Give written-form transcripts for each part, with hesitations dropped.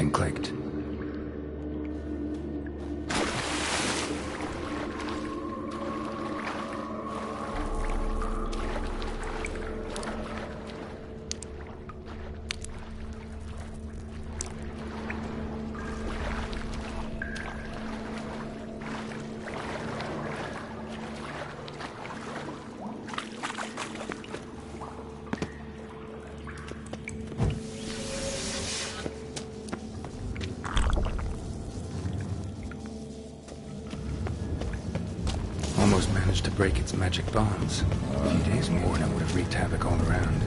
something clicked. Almost managed to break its magic bonds. A few days more and it would have wreaked havoc all around.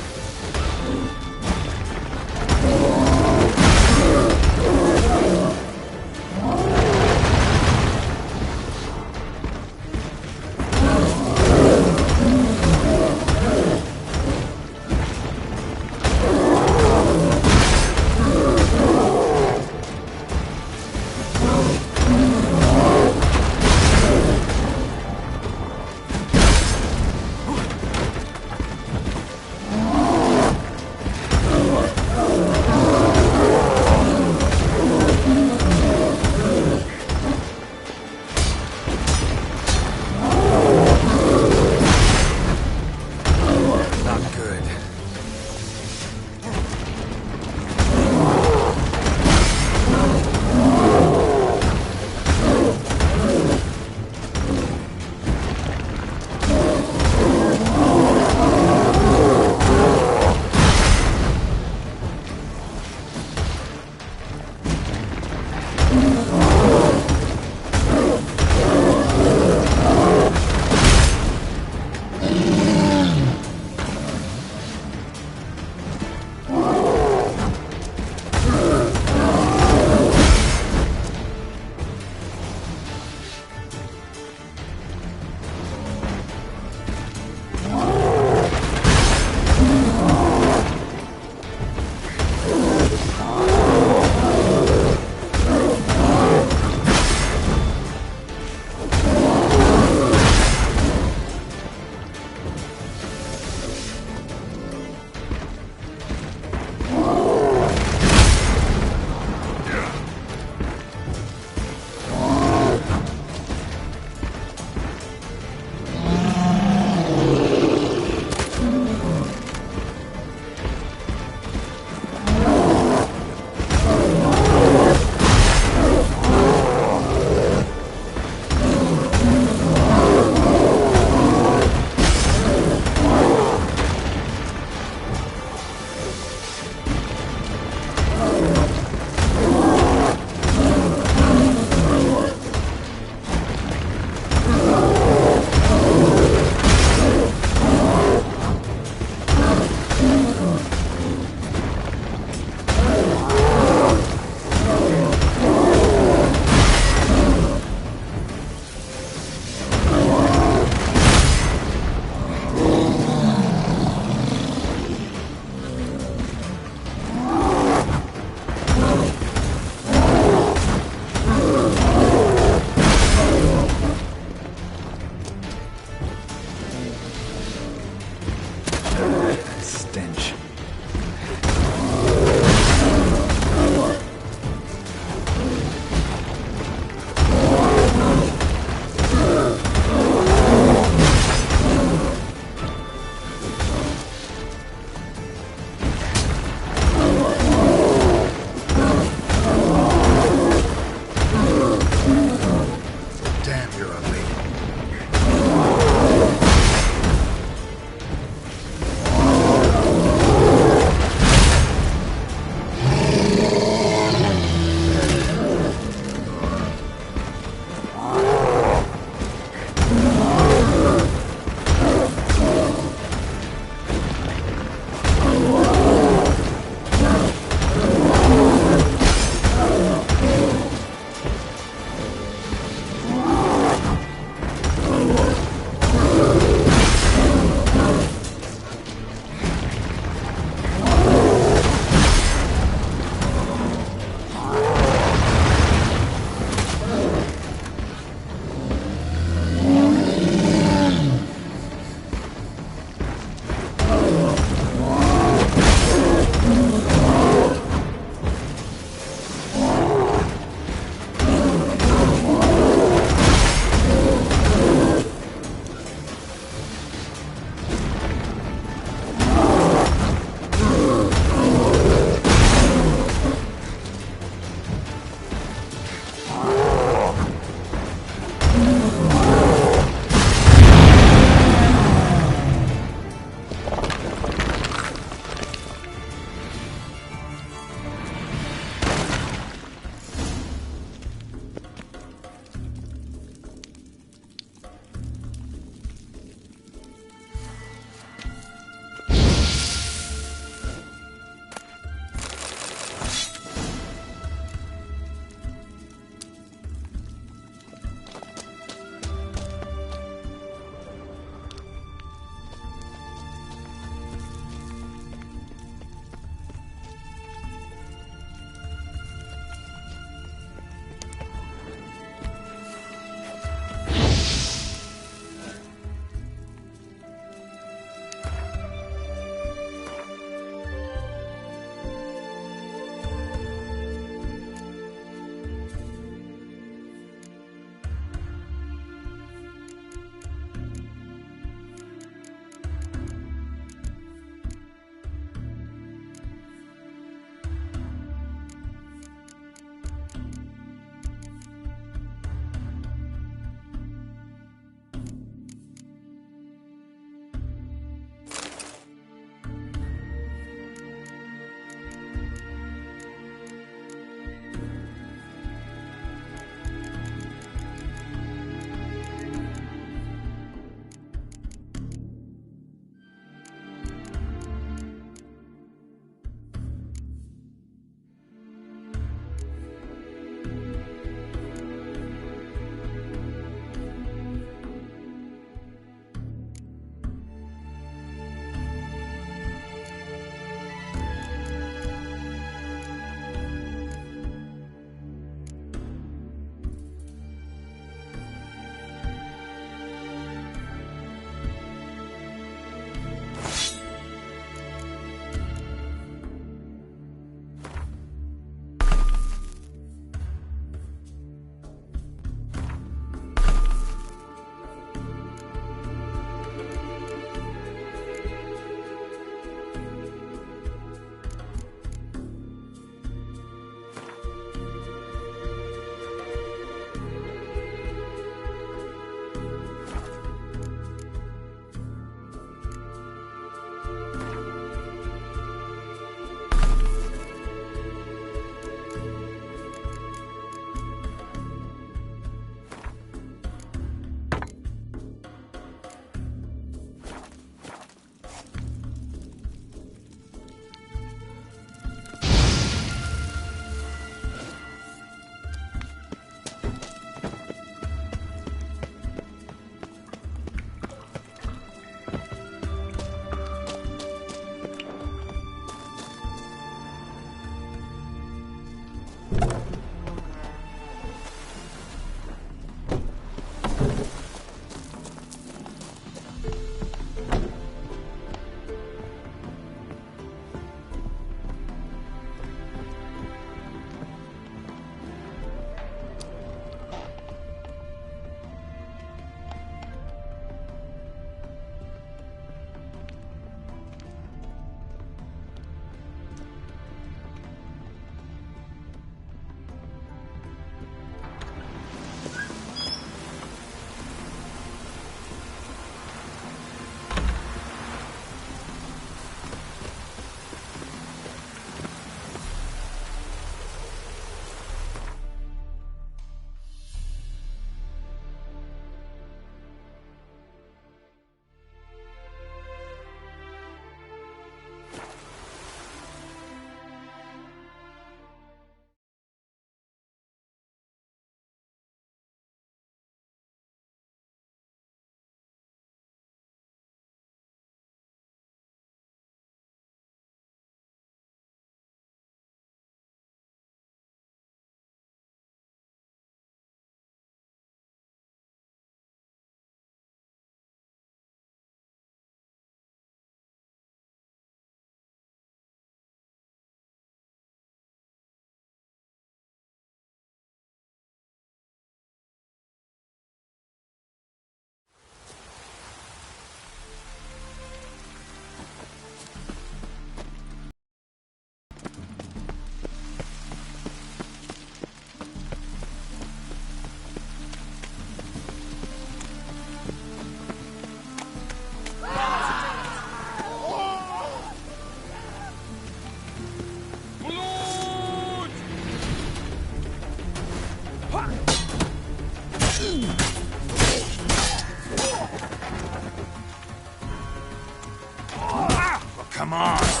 Come on!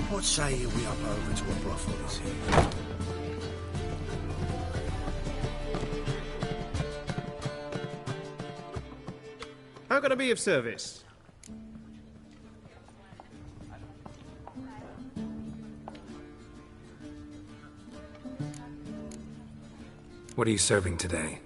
What say you we up over to a brothel this here? How can I be of service? What are you serving today?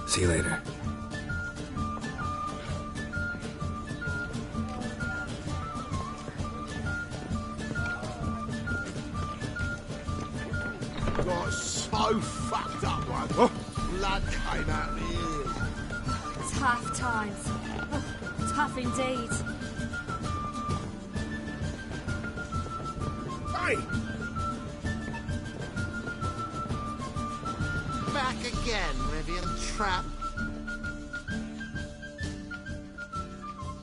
See you later. Got so fucked up once. Blood came out of the ears. Tough times. Oh, tough indeed. Hey! Back again, Rivian Trap.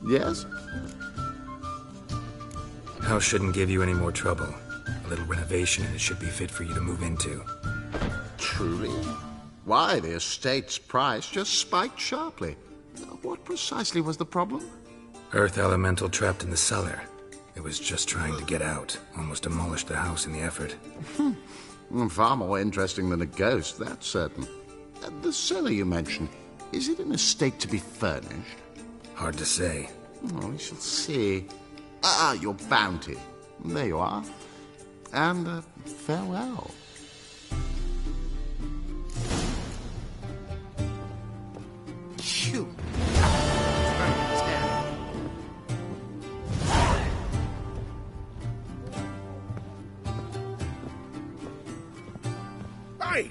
Yes? House shouldn't give you any more trouble. A little renovation and it should be fit for you to move into. Truly? Why, the estate's price just spiked sharply. What precisely was the problem? Earth elemental trapped in the cellar. It was just trying to get out. Almost demolished the house in the effort. Far more interesting than a ghost, that's certain. The cellar you mentioned, is it in a state to be furnished? Hard to say. Oh, we shall see. Your bounty. There you are. And farewell. Phew. Hey!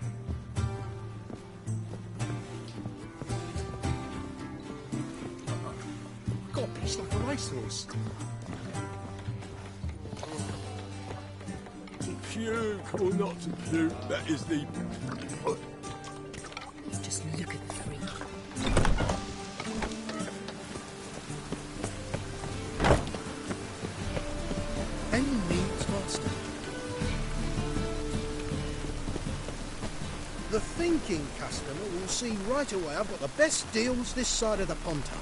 Got pissed like a racehorse. To puke or not to puke, that is the... Just look at the freak. Any needs, master? The thinking customer will see right away I've got the best deals this side of the Pontar.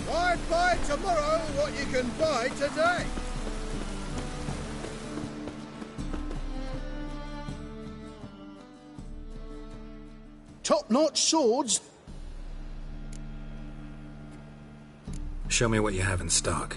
Why buy tomorrow what you can buy today? Top-notch swords. Show me what you have in stock.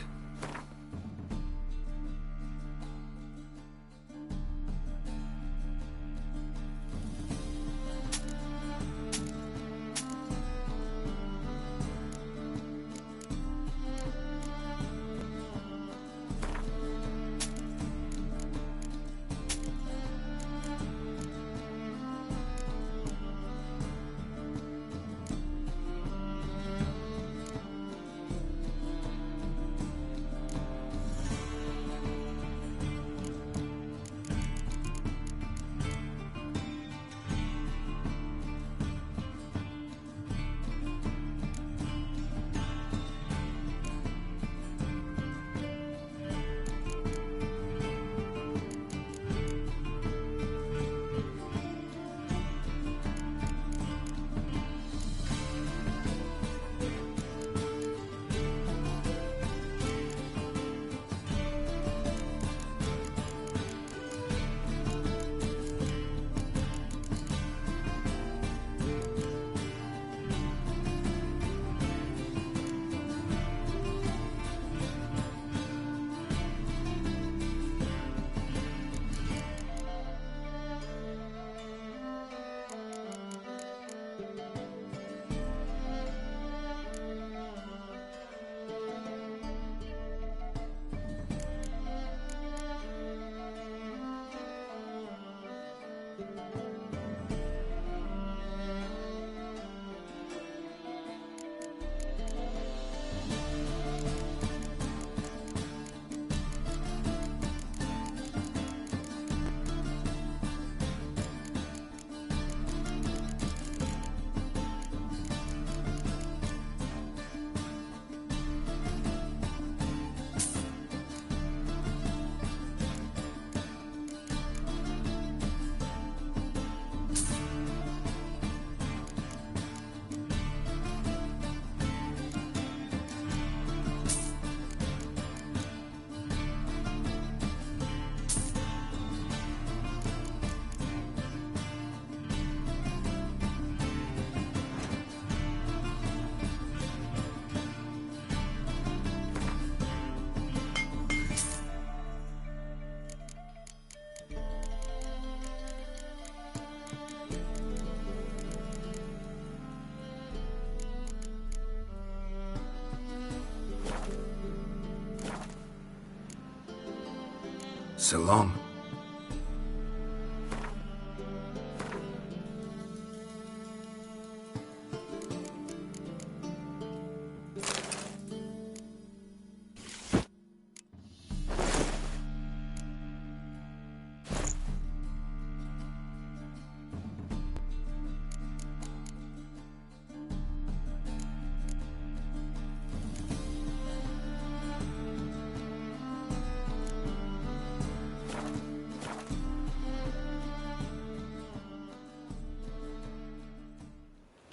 So long.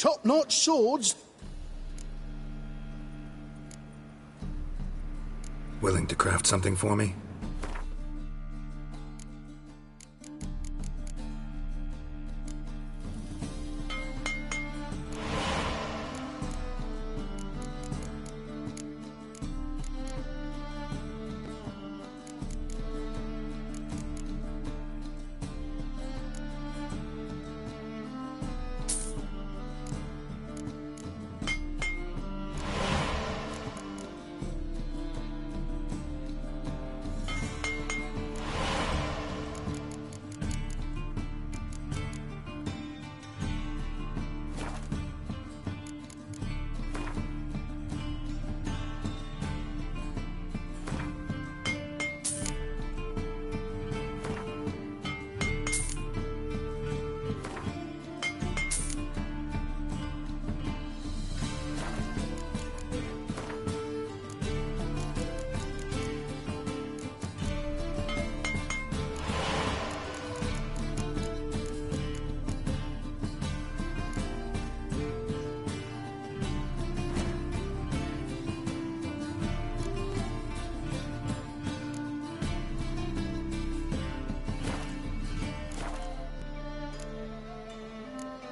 Top-notch swords? Willing to craft something for me?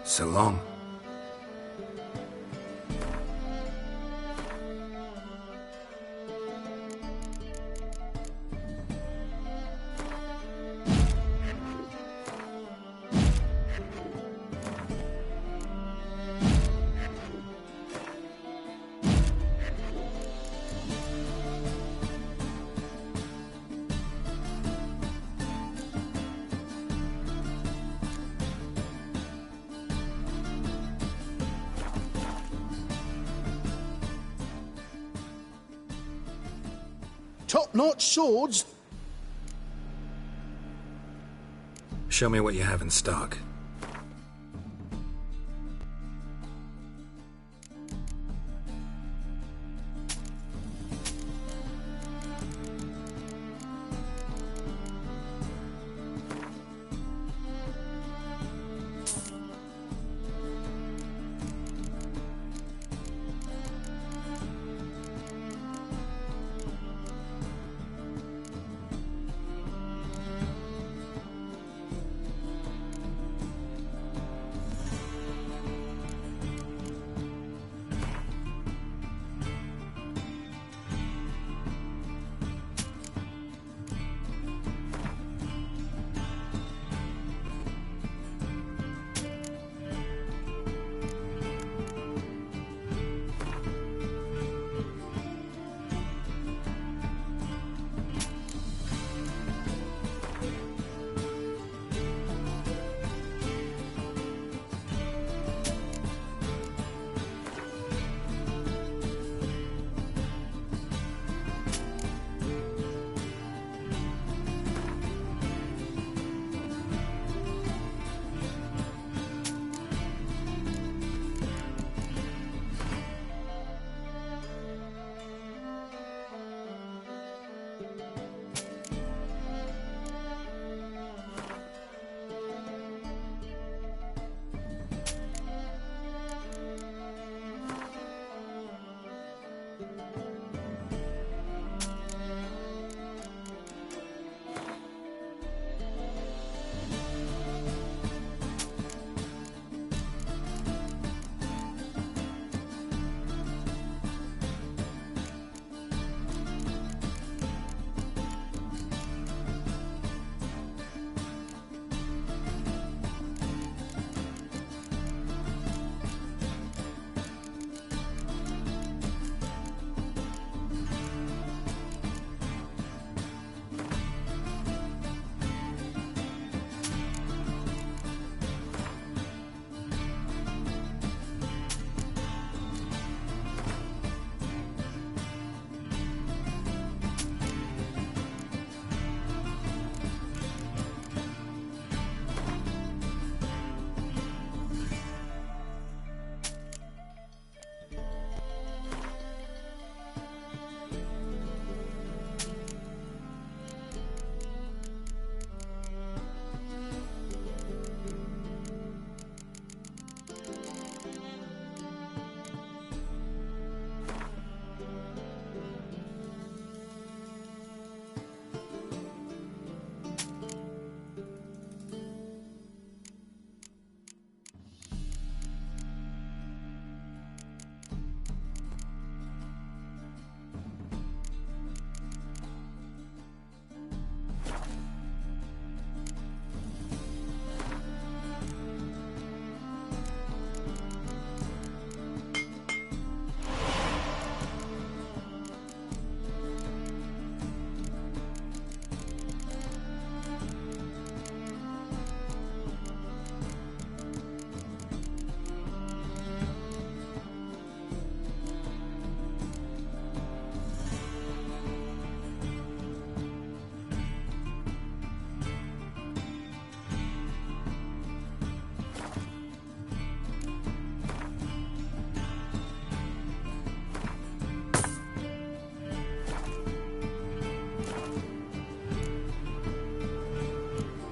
So long. Top-notch swords? Show me what you have in stock.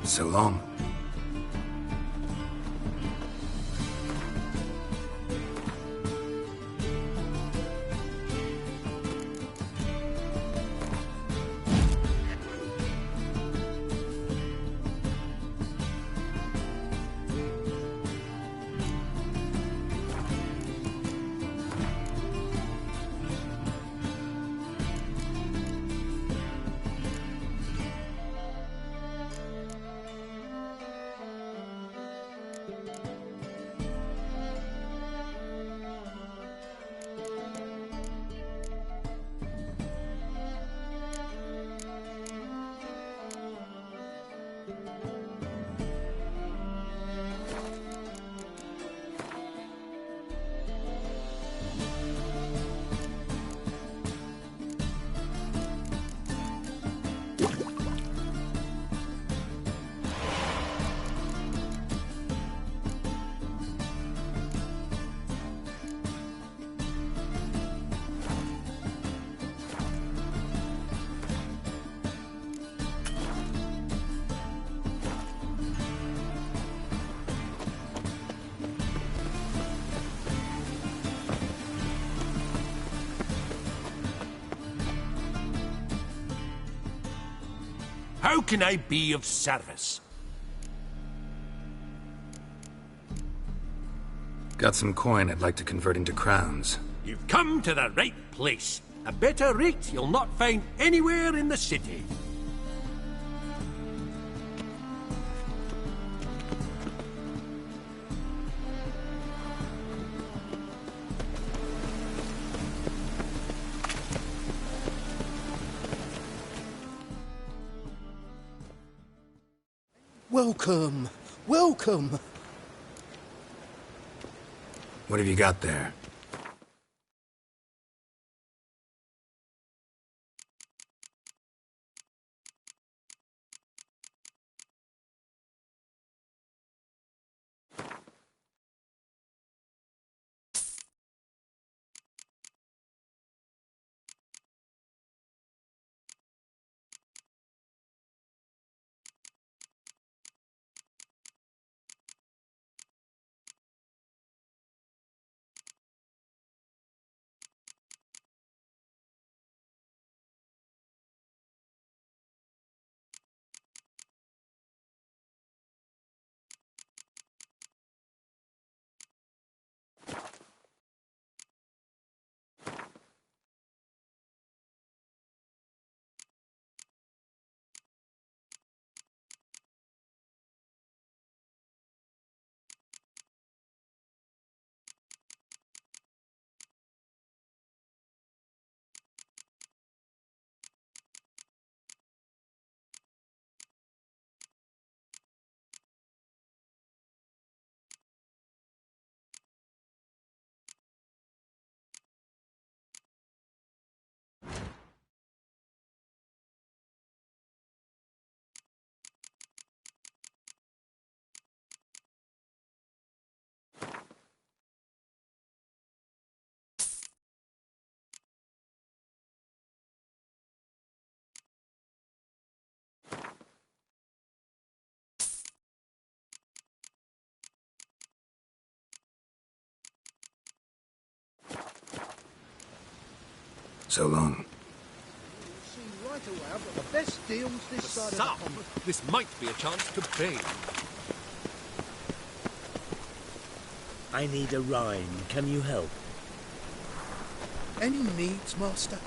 So long. How can I be of service? Got some coin I'd like to convert into crowns. You've come to the right place. A better rate you'll not find anywhere in the city. Welcome, welcome. What have you got there? So long. See right away, I've got the best deals this side of the Sam, pond. this might be a chance to pay. I need a rhyme. Can you help? Any needs, master?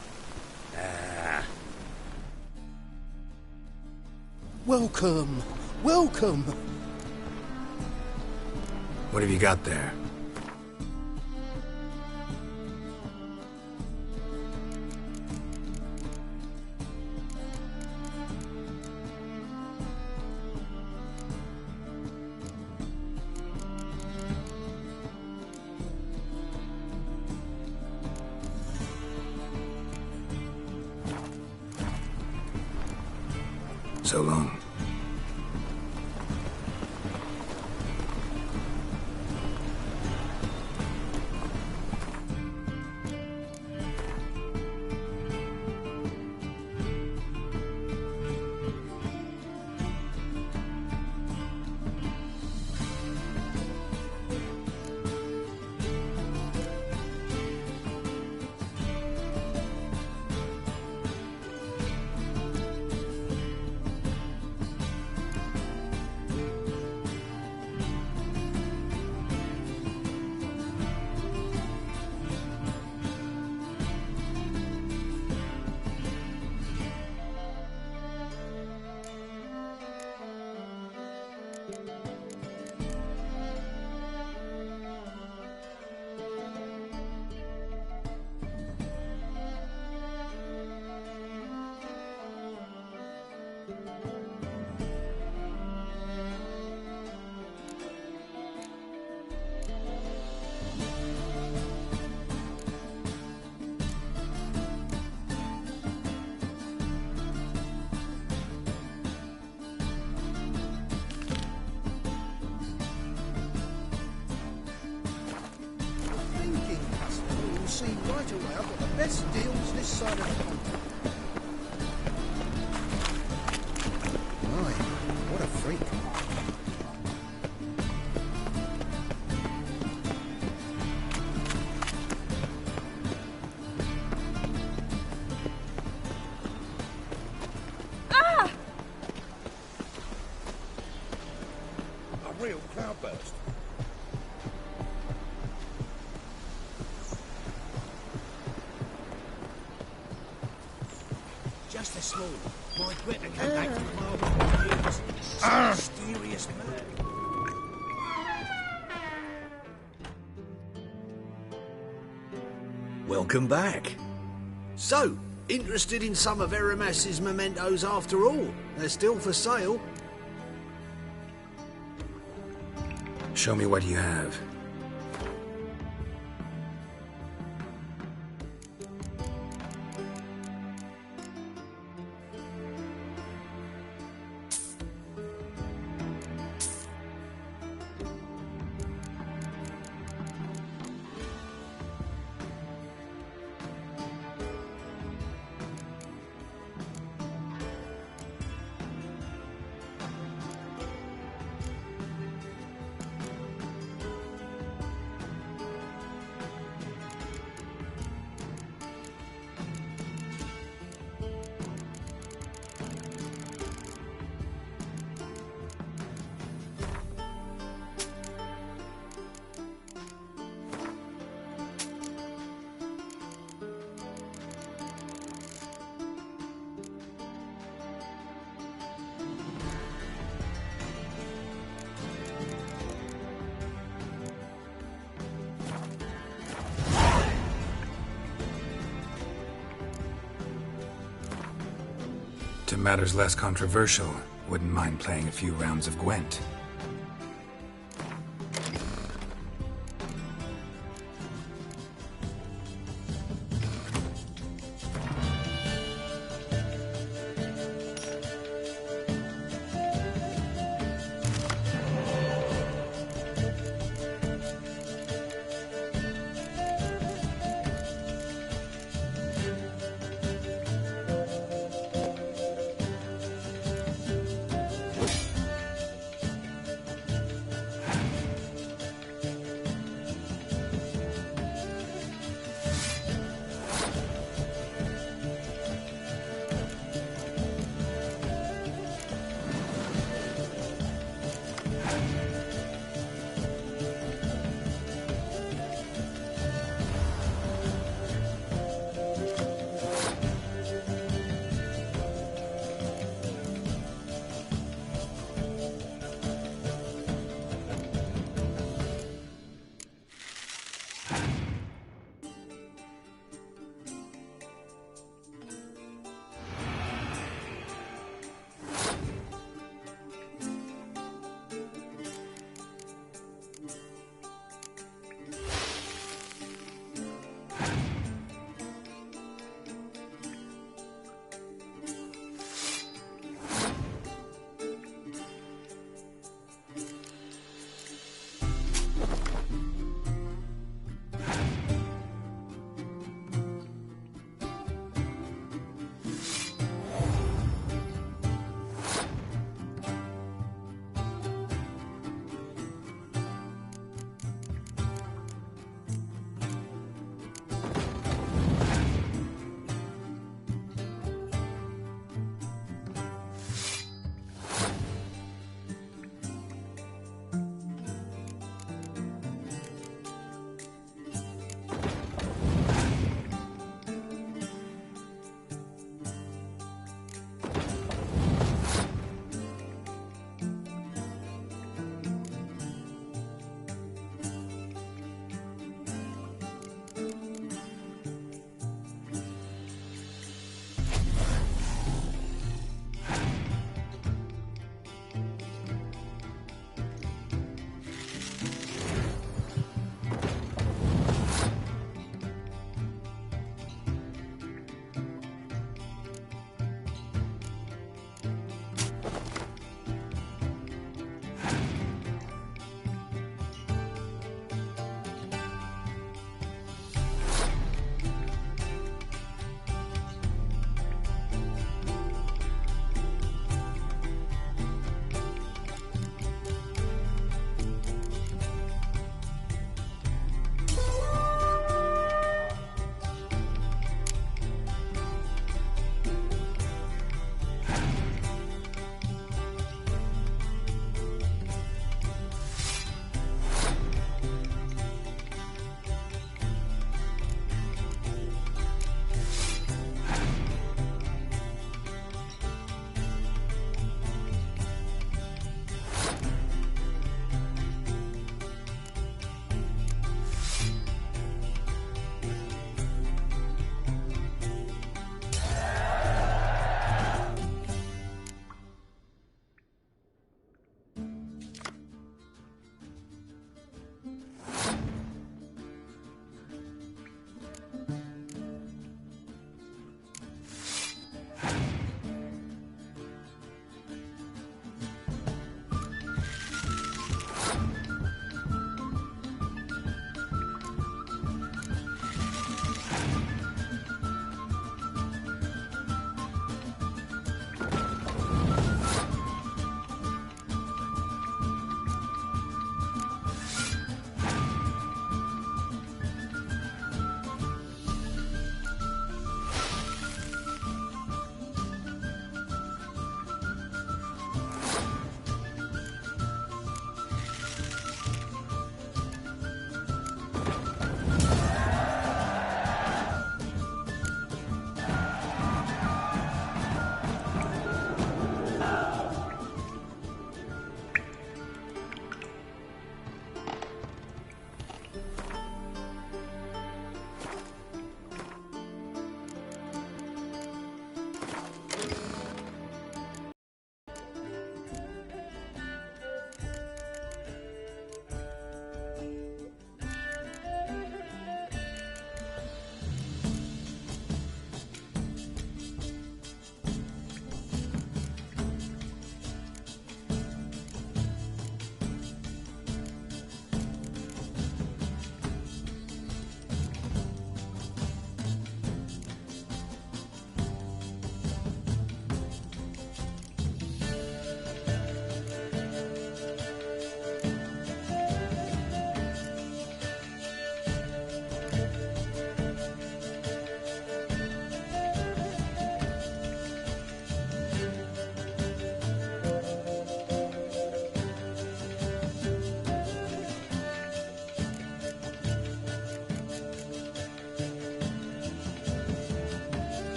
Welcome, welcome. What have you got there? So long. Thinking customer will see right away I've got the best deals this side of the continent. My, what a freak. A real cloudburst. Just a small. My grip came back from Marble years. Some mysterious man. Welcome back. So, interested in some of Aramas's mementos after all? They're still for sale. Show me what you have. To matters less controversial, wouldn't mind playing a few rounds of Gwent.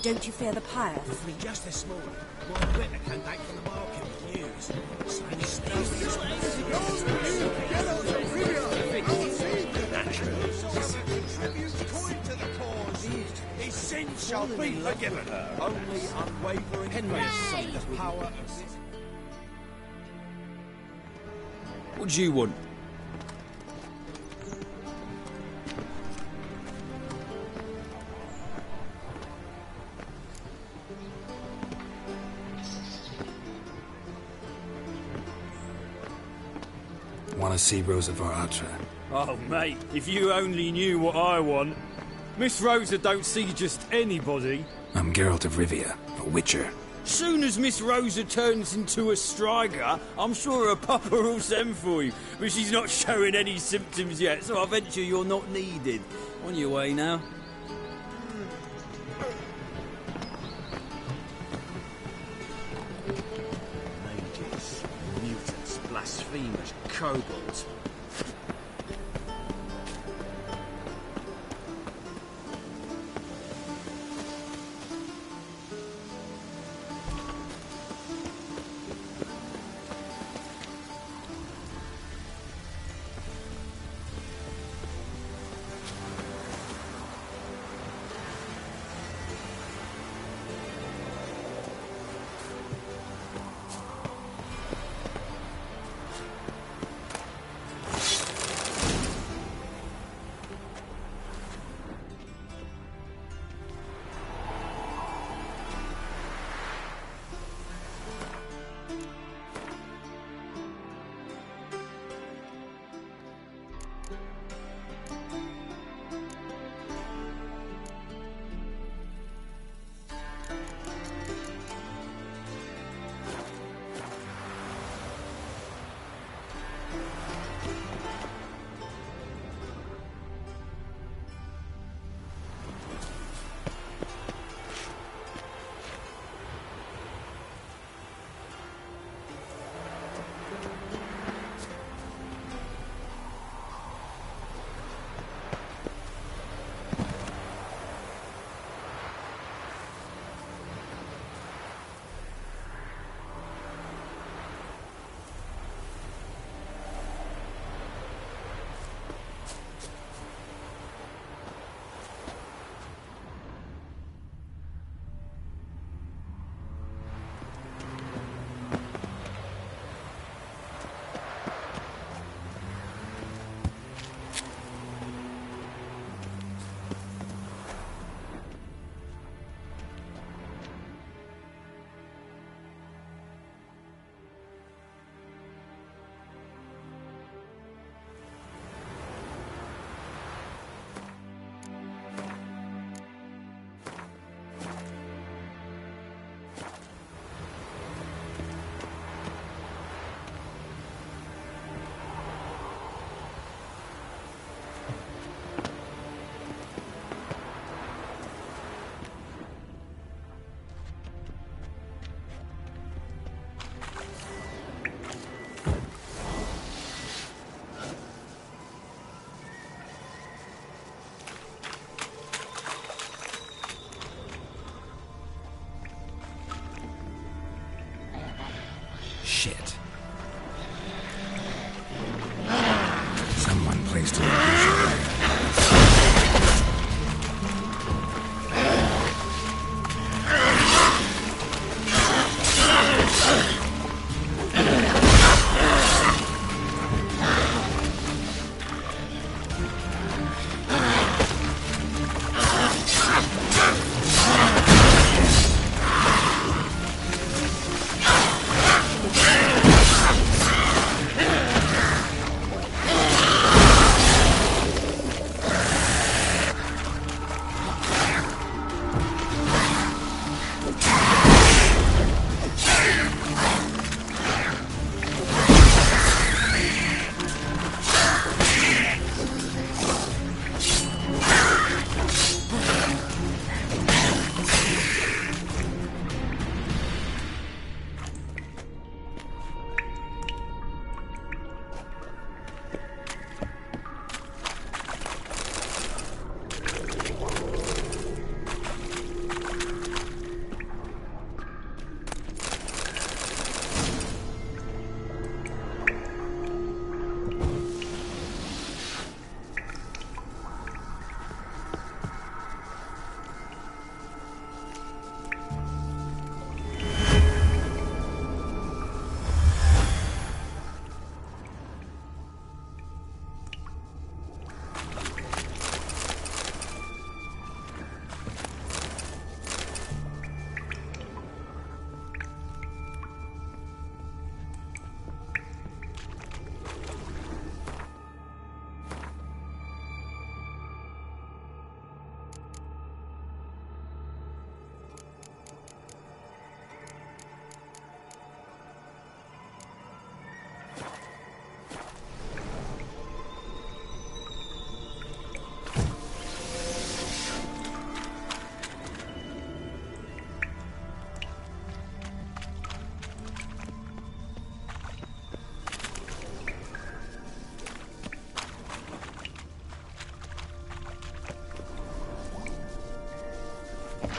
Don't you fear the pyre? Just this morning, my Whitcher came back from the market with news. Saying he's his sins shall be forgiven her. Only unwavering faith in the power of this. What do you want? Want to see Rosa Atra? Oh, mate, if you only knew what I want. Miss Rosa don't see just anybody. I'm Geralt of Rivia, a Witcher. Soon as Miss Rosa turns into a striker, I'm sure her papa will send for you. But she's not showing any symptoms yet, so I venture you're not needed. On your way now. Mages, mutants, blasphemers, kobolds. Shit. Someone placed an illusion there.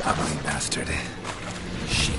Ugly bastard. Shit.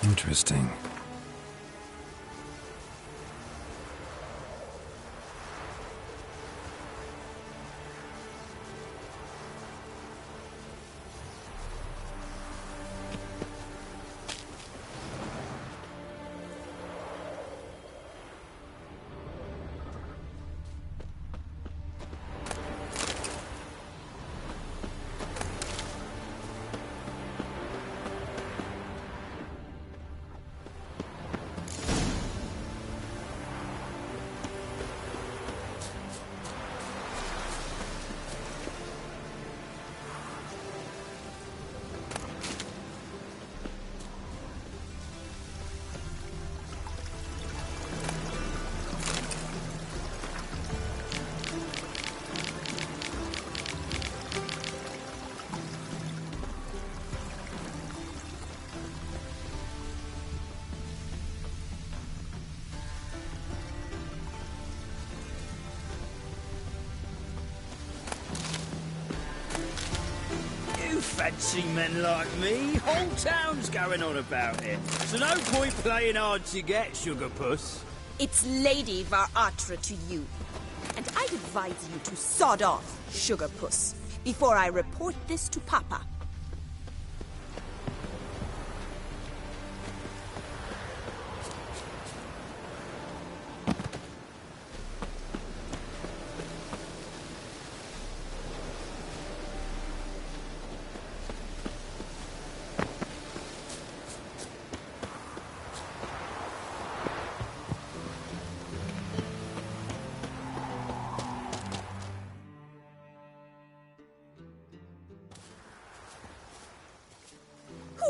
Interesting. Fancy men like me, whole town's going on about it. So no point playing hard to get, sugar puss. It's Lady Varatra to you. And I'd advise you to sod off, sugar puss, before I report this to Papa.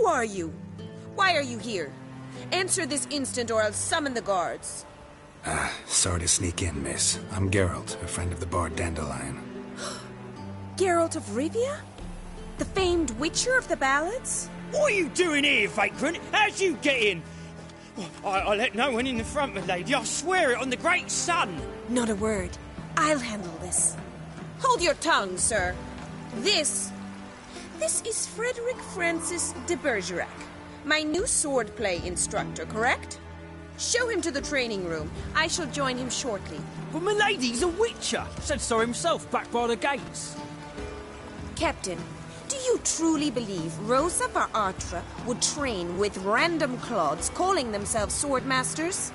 are you? Why are you here? Answer this instant or I'll summon the guards. Sorry to sneak in, miss. I'm Geralt, a friend of the bard Dandelion. Geralt of Rivia? The famed Witcher of the ballads? What are you doing here, vagrant? How'd you get in? I let no one in the front, my lady. I swear it on the great sun. Not a word. I'll handle this. Hold your tongue, sir. This is Frederick Francis de Bergerac, my new swordplay instructor, correct? Show him to the training room. I shall join him shortly. But my lady's a witcher. Said so himself back by the gates. Captain, do you truly believe Rosa Varatra would train with random clods calling themselves swordmasters?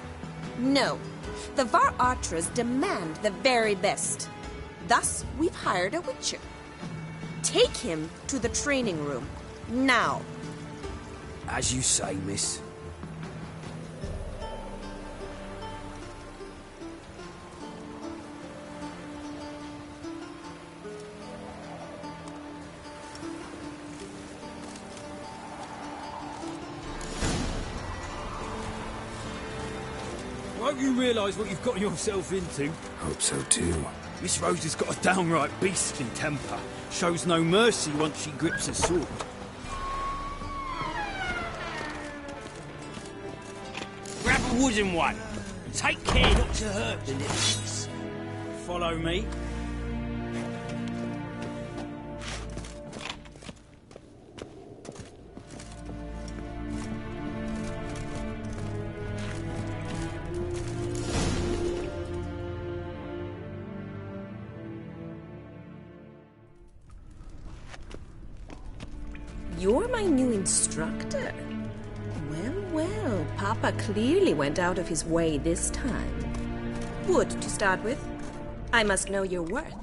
No. The Varatras demand the very best. Thus, we've hired a witcher. Take him to the training room. Now. As you say, miss. Won't you realise what you've got yourself into? Hope so too. Miss Rose has got a downright beastly temper. Shows no mercy once she grips a sword. Grab a wooden one. Take care not to hurt the lips. Follow me. You're my new instructor? Well, Papa clearly went out of his way this time. Wood, to start with. I must know your worth.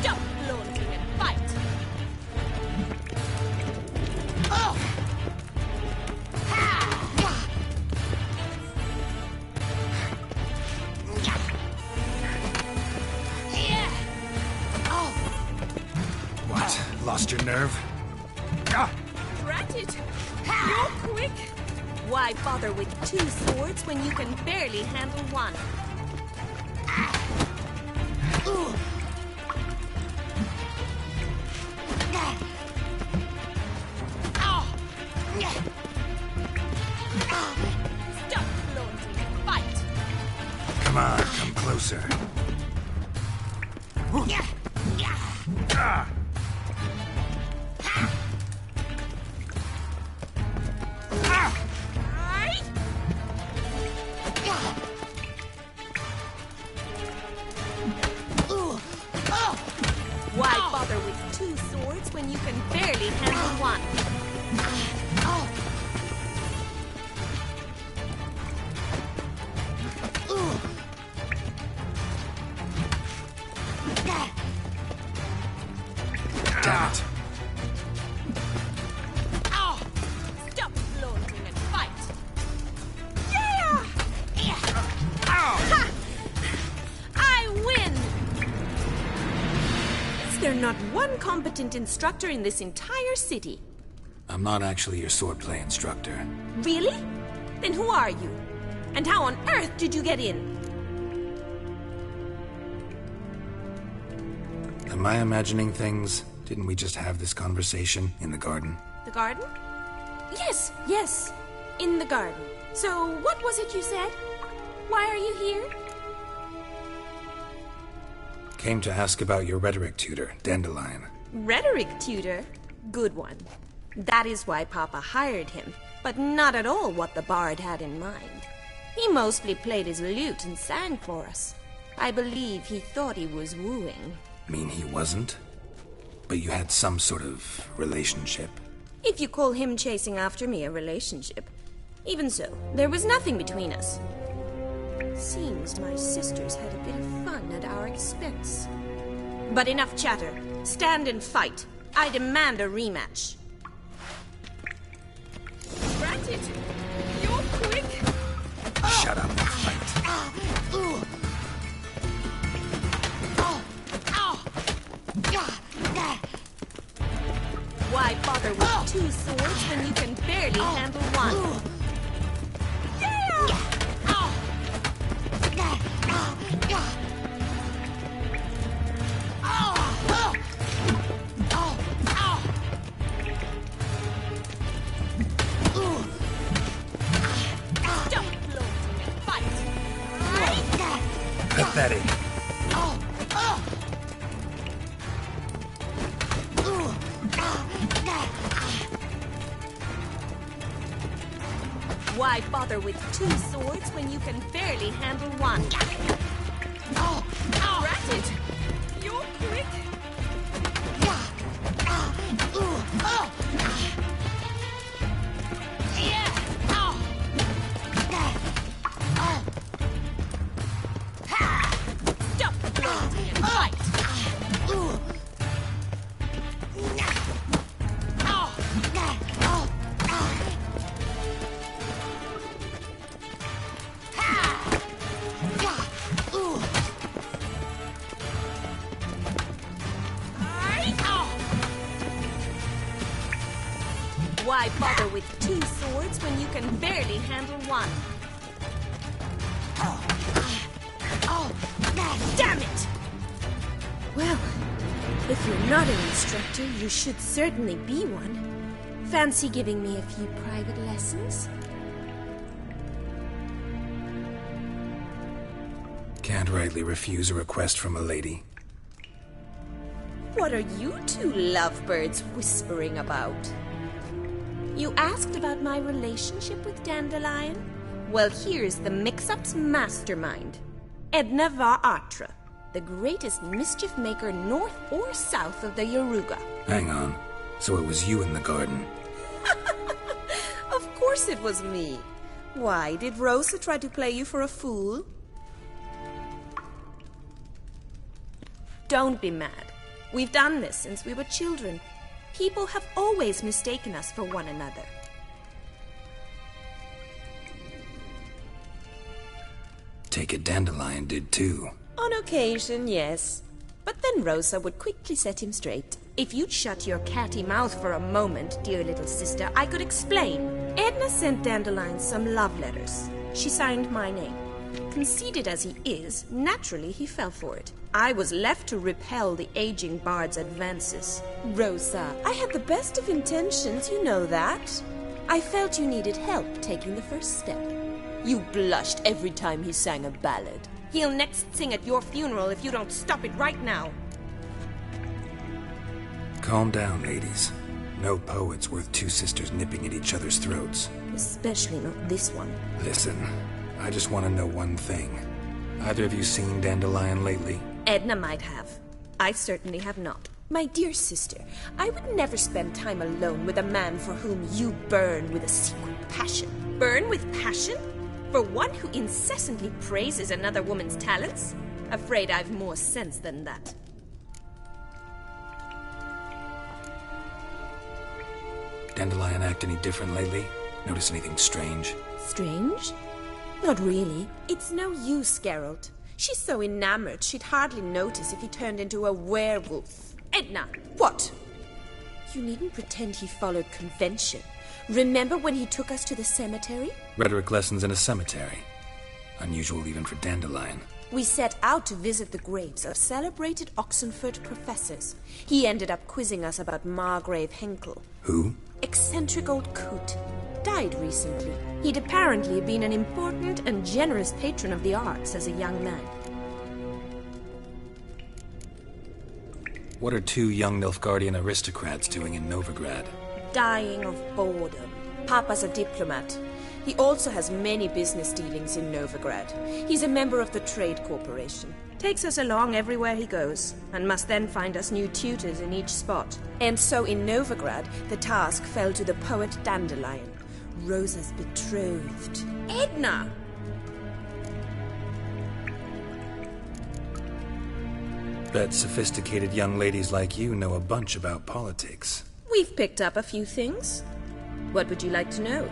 Stop flaunting and fight! What? Lost your nerve? Drat it! You're quick! Why bother with two swords when you can barely handle one? Stop flaunting and fight! Come on, come closer. Why bother with two swords when you can barely handle one? Damn it. Stop flaunting and fight! Ha! I win! Is there not one competent instructor in this entire city? I'm not actually your swordplay instructor. Really? Then who are you? And how on earth did you get in? Am I imagining things? Didn't we just have this conversation in the garden? The garden? Yes. In the garden. So, what was it you said? Why are you here? Came to ask about your rhetoric tutor, Dandelion. Rhetoric tutor? Good one. That is why Papa hired him, but not at all what the bard had in mind. He mostly played his lute and sang for us. I believe he thought he was wooing. Mean he wasn't? But you had some sort of relationship. If you call him chasing after me a relationship. Even so, there was nothing between us. Seems my sisters had a bit of fun at our expense. But enough chatter. Stand and fight. I demand a rematch. Granted. You're quick. Shut up and fight. Why bother with two swords when you can barely handle one? Stop floating and fight. Pathetic. Why bother with two swords when you can barely handle one? Granted. You're quick. Stop floating and fight. Why bother with two swords when you can barely handle one? Damn it! Well, if you're not an instructor, you should certainly be one. Fancy giving me a few private lessons? Can't rightly refuse a request from a lady. What are you two lovebirds whispering about? You asked about my relationship with Dandelion? Well, here's the mix-up's mastermind. Edna var Atra, the greatest mischief maker north or south of the Yaruga. Hang on. So it was you in the garden. Of course it was me. Why, did Rosa try to play you for a fool? Don't be mad. We've done this since we were children. People have always mistaken us for one another. Take it Dandelion did too. On occasion, yes. But then Rosa would quickly set him straight. If you'd shut your catty mouth for a moment, dear little sister, I could explain. Edna sent Dandelion some love letters. She signed my name. Conceited as he is, naturally he fell for it. I was left to repel the aging bard's advances. Rosa, I had the best of intentions, you know that. I felt you needed help taking the first step. You blushed every time he sang a ballad. He'll next sing at your funeral if you don't stop it right now. Calm down, ladies. No poet's worth two sisters nipping at each other's throats. Especially not this one. Listen, I just want to know one thing. Either of you seen Dandelion lately? Edna might have. I certainly have not. My dear sister, I would never spend time alone with a man for whom you burn with a secret passion. Burn with passion? For one who incessantly praises another woman's talents? Afraid I've more sense than that. Dandelion act any different lately? Notice anything strange? Strange? Not really. It's no use, Geralt. She's so enamored she'd hardly notice if he turned into a werewolf. Edna! What? You needn't pretend he followed convention. Remember when he took us to the cemetery? Rhetoric lessons in a cemetery. Unusual even for Dandelion. We set out to visit the graves of celebrated Oxenford professors. He ended up quizzing us about Margrave Henkel. Who? Eccentric old coot. Died recently. He'd apparently been an important and generous patron of the arts as a young man. What are two young Nilfgaardian aristocrats doing in Novigrad? Dying of boredom. Papa's a diplomat. He also has many business dealings in Novigrad. He's a member of the Trade Corporation. Takes us along everywhere he goes, and must then find us new tutors in each spot. And so in Novigrad, the task fell to the poet Dandelion, Rosa's betrothed. Edna! Bet sophisticated young ladies like you know a bunch about politics. We've picked up a few things. What would you like to know?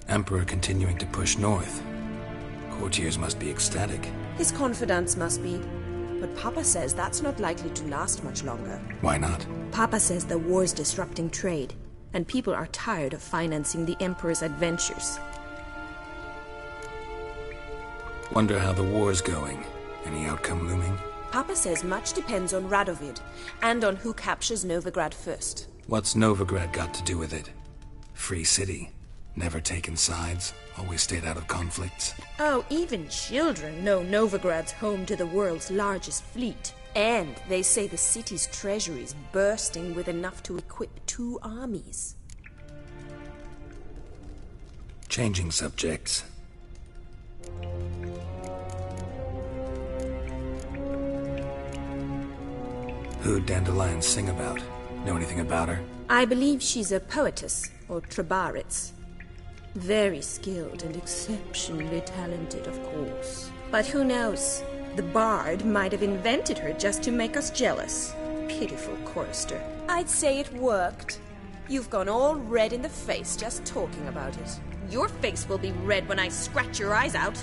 Emperor continuing to push north. Courtiers must be ecstatic. His confidants must be. But Papa says that's not likely to last much longer. Why not? Papa says the war's disrupting trade, and people are tired of financing the Emperor's adventures. Wonder how the war's going. Any outcome looming? Papa says much depends on Radovid, and on who captures Novigrad first. What's Novigrad got to do with it? Free city. Never taken sides. Always stayed out of conflicts. Oh, even children know Novigrad's home to the world's largest fleet. And they say the city's treasury's bursting with enough to equip 2 armies. Changing subjects. Who'd Dandelion sing about? Know anything about her? I believe she's a poetess, or Trebaritz. Very skilled and exceptionally talented, of course. But who knows? The bard might have invented her just to make us jealous. Pitiful chorister. I'd say it worked. You've gone all red in the face just talking about it. Your face will be red when I scratch your eyes out.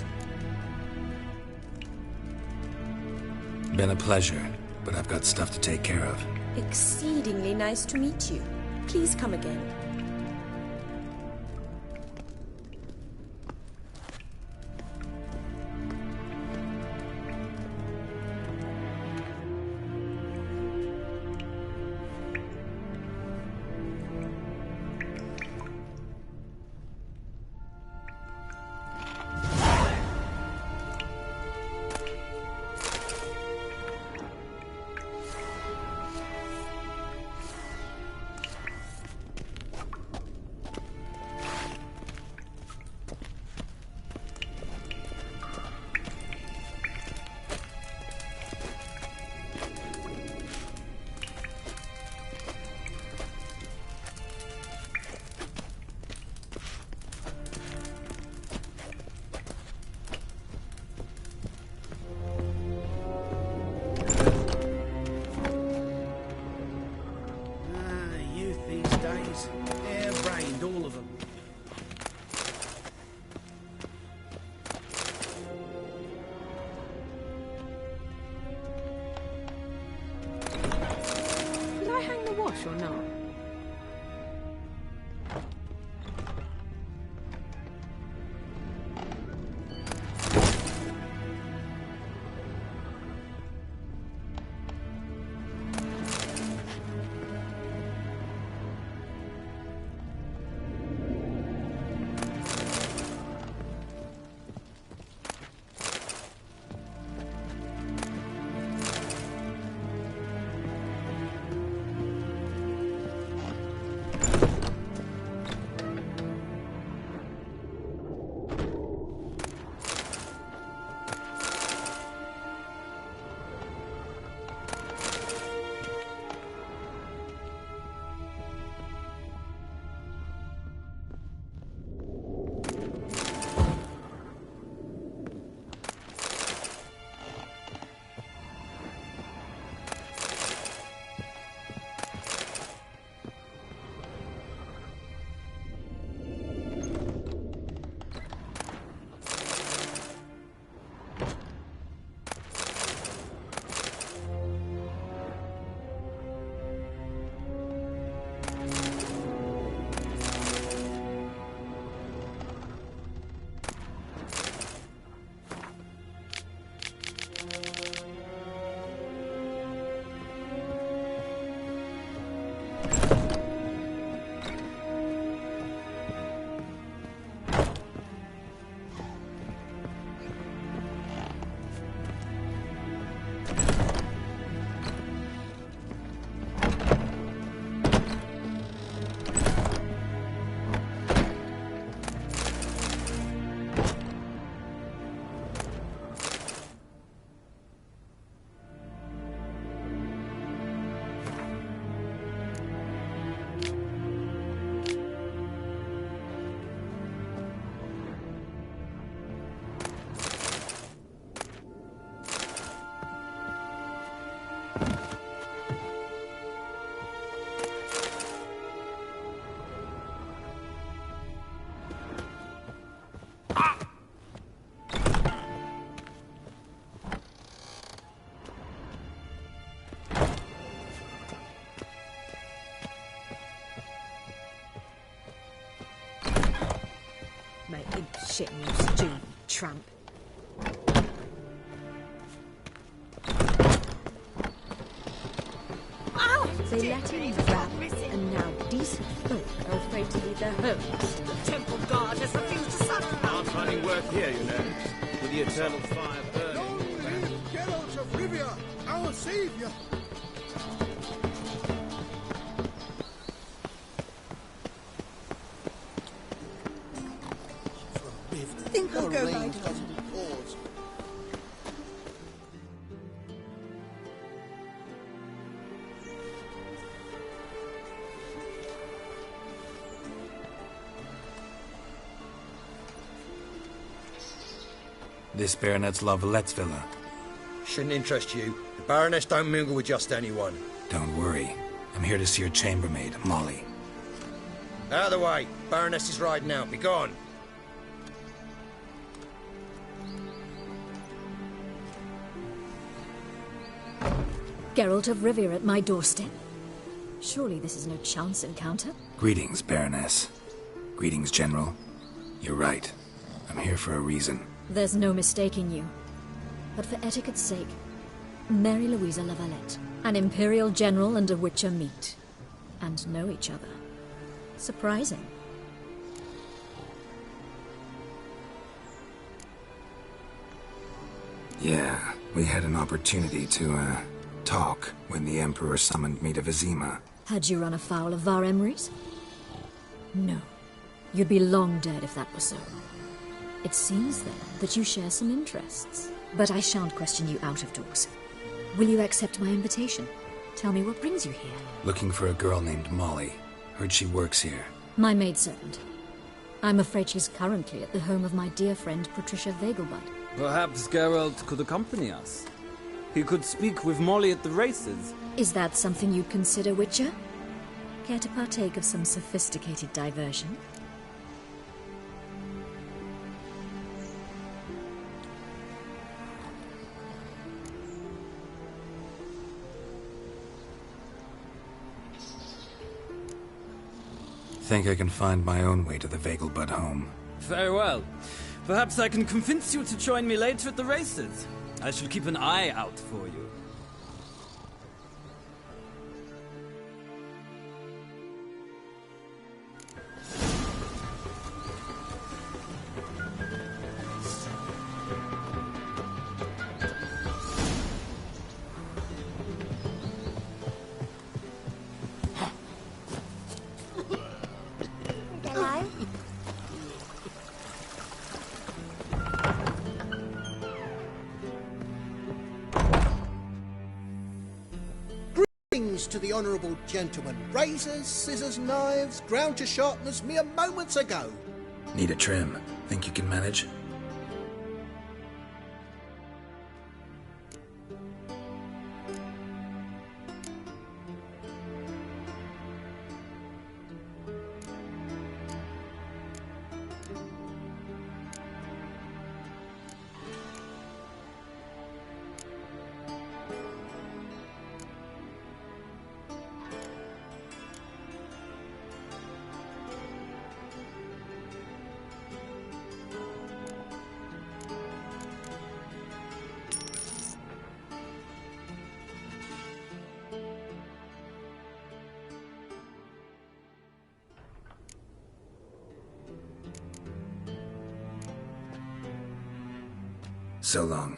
Been a pleasure, but I've got stuff to take care of. Exceedingly nice to meet you. Please come again. is. Hair-brained, all of them. Did I hang the wash or not? Making shit in you stew, tramp. Ow! They let him rap, and now decent folk are afraid to leave their homes. The temple guard has refused to surrender. Hard finding work here, you know. With the eternal fire burning. Get out of Rivia, our savior! I think I'll go lie down. This Baronet's Lavallette's villa. Shouldn't interest you. The Baroness don't mingle with just anyone. Don't worry. I'm here to see your chambermaid, Molly. Out of the way. Baroness is riding out. Be gone. Geralt of Rivia at my doorstep. Surely this is no chance encounter? Greetings, Baroness. Greetings, General. You're right. I'm here for a reason. There's no mistaking you. But for etiquette's sake, Mary Louisa Lavalette, an Imperial General and a Witcher meet. And know each other. Surprising. Yeah, we had an opportunity to, talk when the Emperor summoned me to Vizima. Had you run afoul of Var Emrys? No. You'd be long dead if that were so. It seems, then, that you share some interests. But I shan't question you out of doors. Will you accept my invitation? Tell me what brings you here. Looking for a girl named Molly. Heard she works here. My maidservant. I'm afraid she's currently at the home of my dear friend Patricia Vegelbud. Perhaps Geralt could accompany us. He could speak with Molly at the races. Is that something you'd consider, Witcher? Care to partake of some sophisticated diversion? Think I can find my own way to the Vagelbud home. Very well. Perhaps I can convince you to join me later at the races. I shall keep an eye out for you. To the honourable gentleman. Razors, scissors, knives, ground to sharpness mere moments ago. Need a trim. Think you can manage? So long.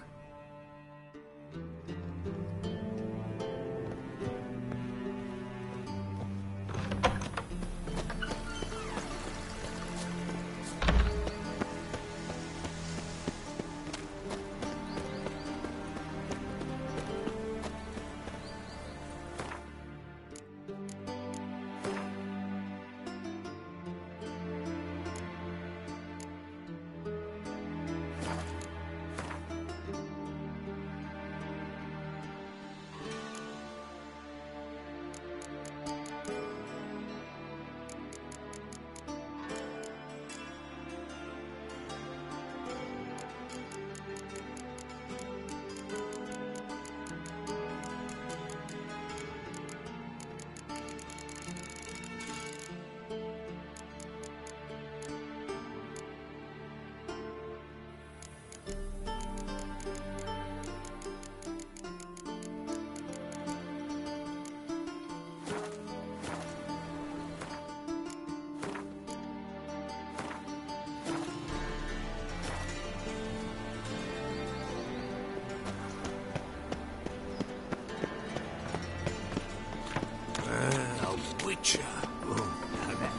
Whitcher. Oh, now that.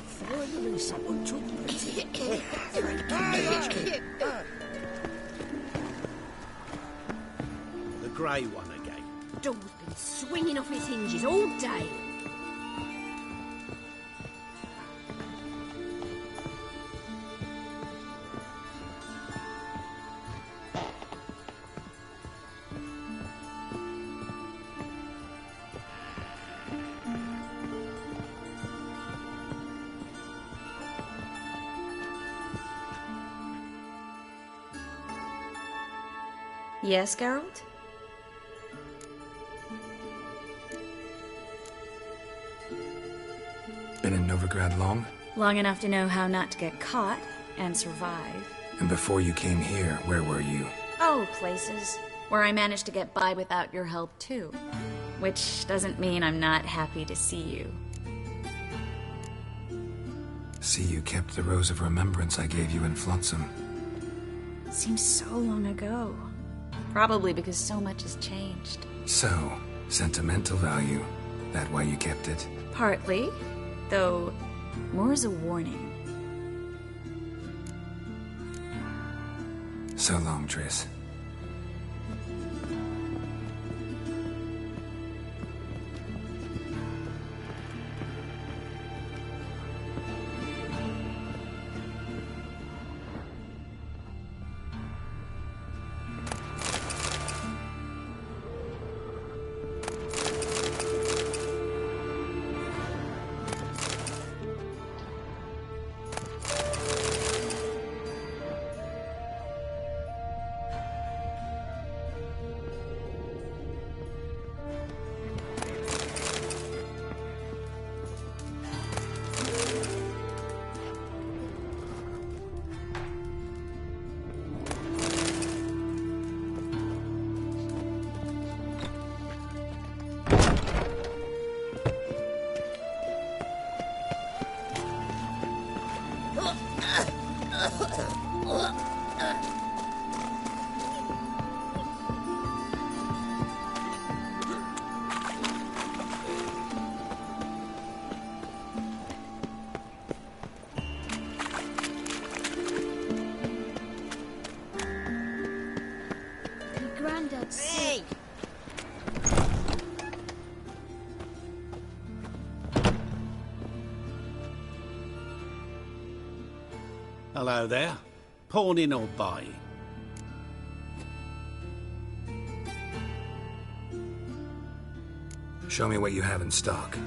Finally, someone took me. The grey one again. Door's been swinging off its hinges all day. Yes, Geralt? Been in Novigrad long? Long enough to know how not to get caught and survive. And before you came here, where were you? Oh, places where I managed to get by without your help, too. Which doesn't mean I'm not happy to see you. See, you kept the Rose of Remembrance I gave you in Flotsam. Seems so long ago. Probably because so much has changed. So, sentimental value. That why you kept it? Partly, though more as a warning. So long, Triss. Grandad's sick. Hello there. Pawning or buying? Show me what you have in stock.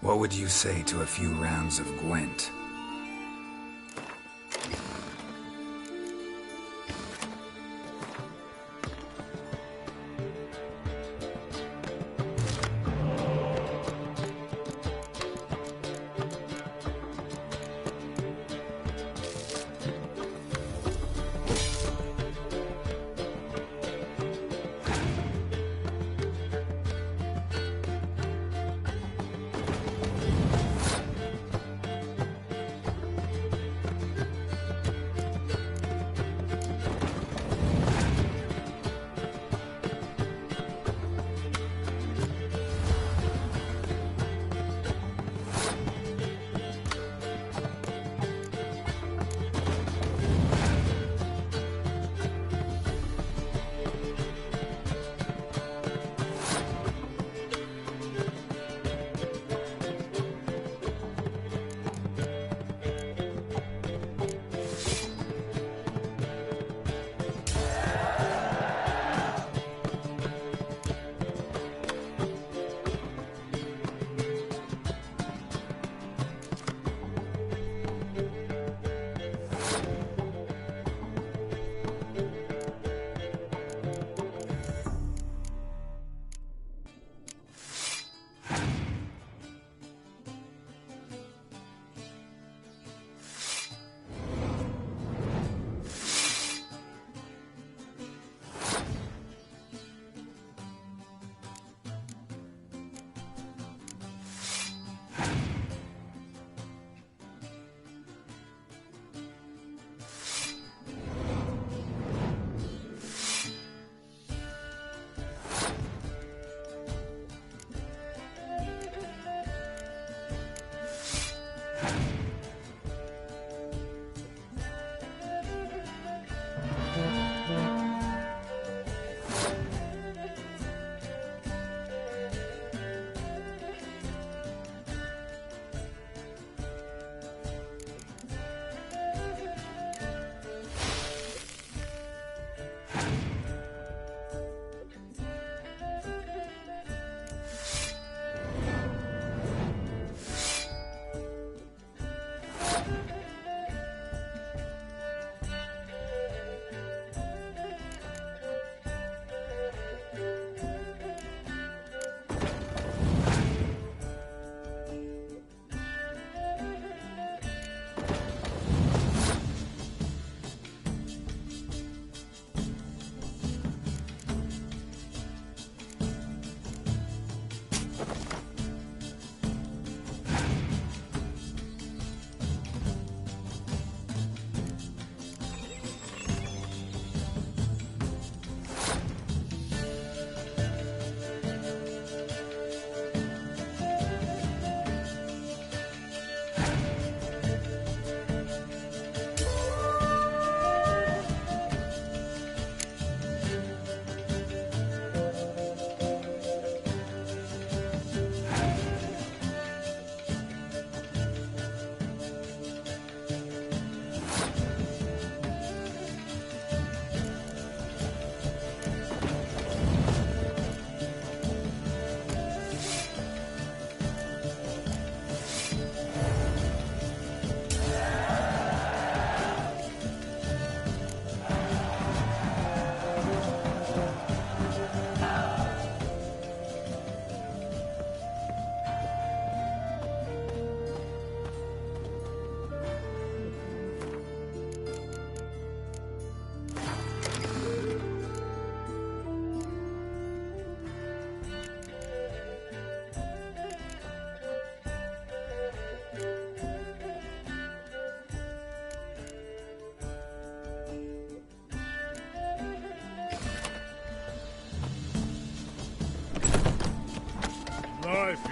What would you say to a few rounds of Gwent?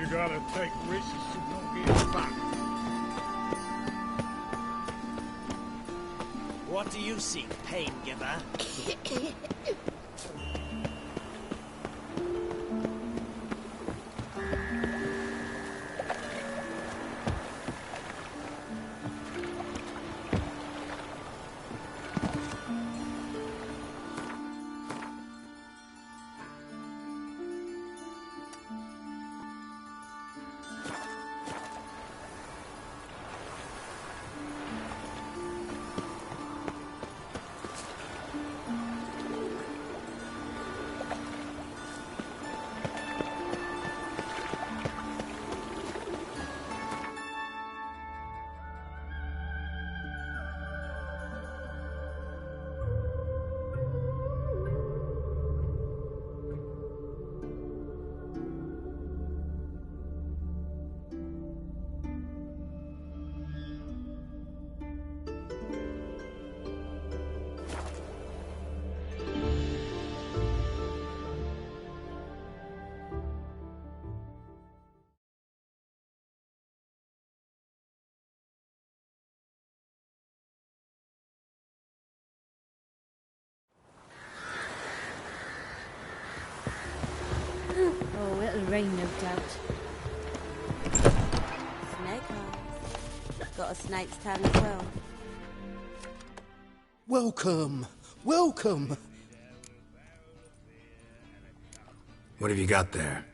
You gotta take risks to not get back. What do you seek, pain giver? Oh, it'll rain, no doubt. Snake eyes. Got a snake's tongue as well. Welcome, welcome. What have you got there?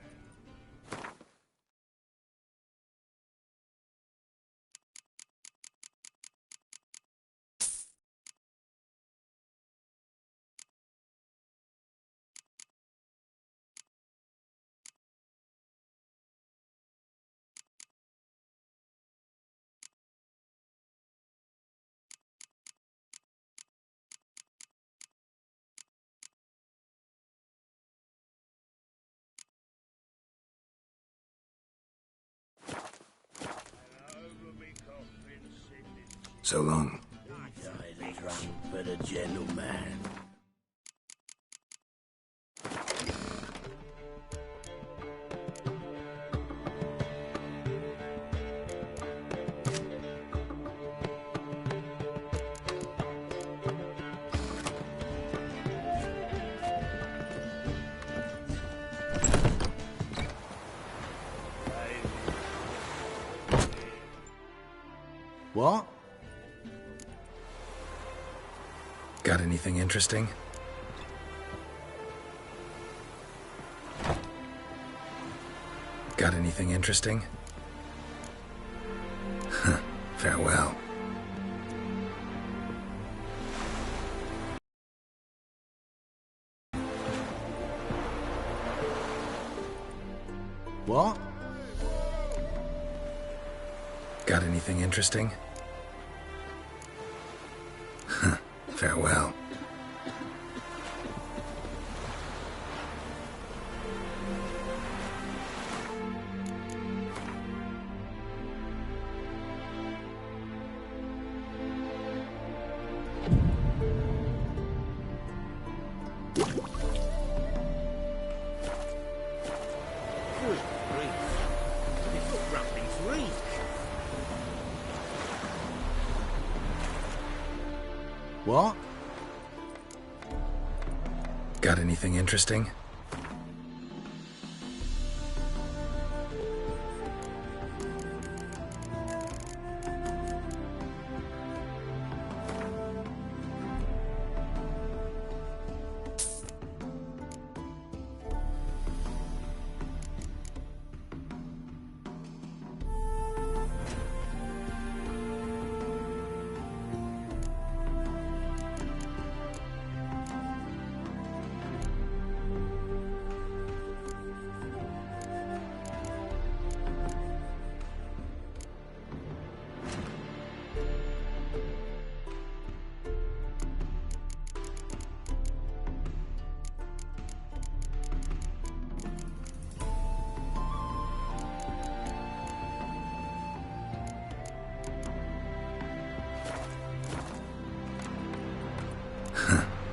So long. Highly drunk, but a gentleman. What? Got anything interesting? Got anything interesting? Farewell. What? Got anything interesting? Farewell. What? Got anything interesting?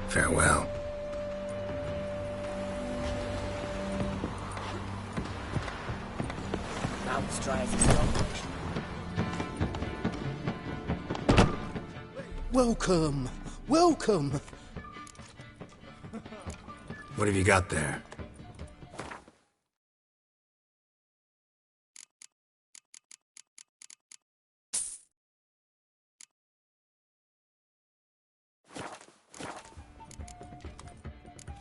Farewell. It's dry as a stone. Welcome. Welcome. What have you got there?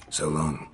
So long.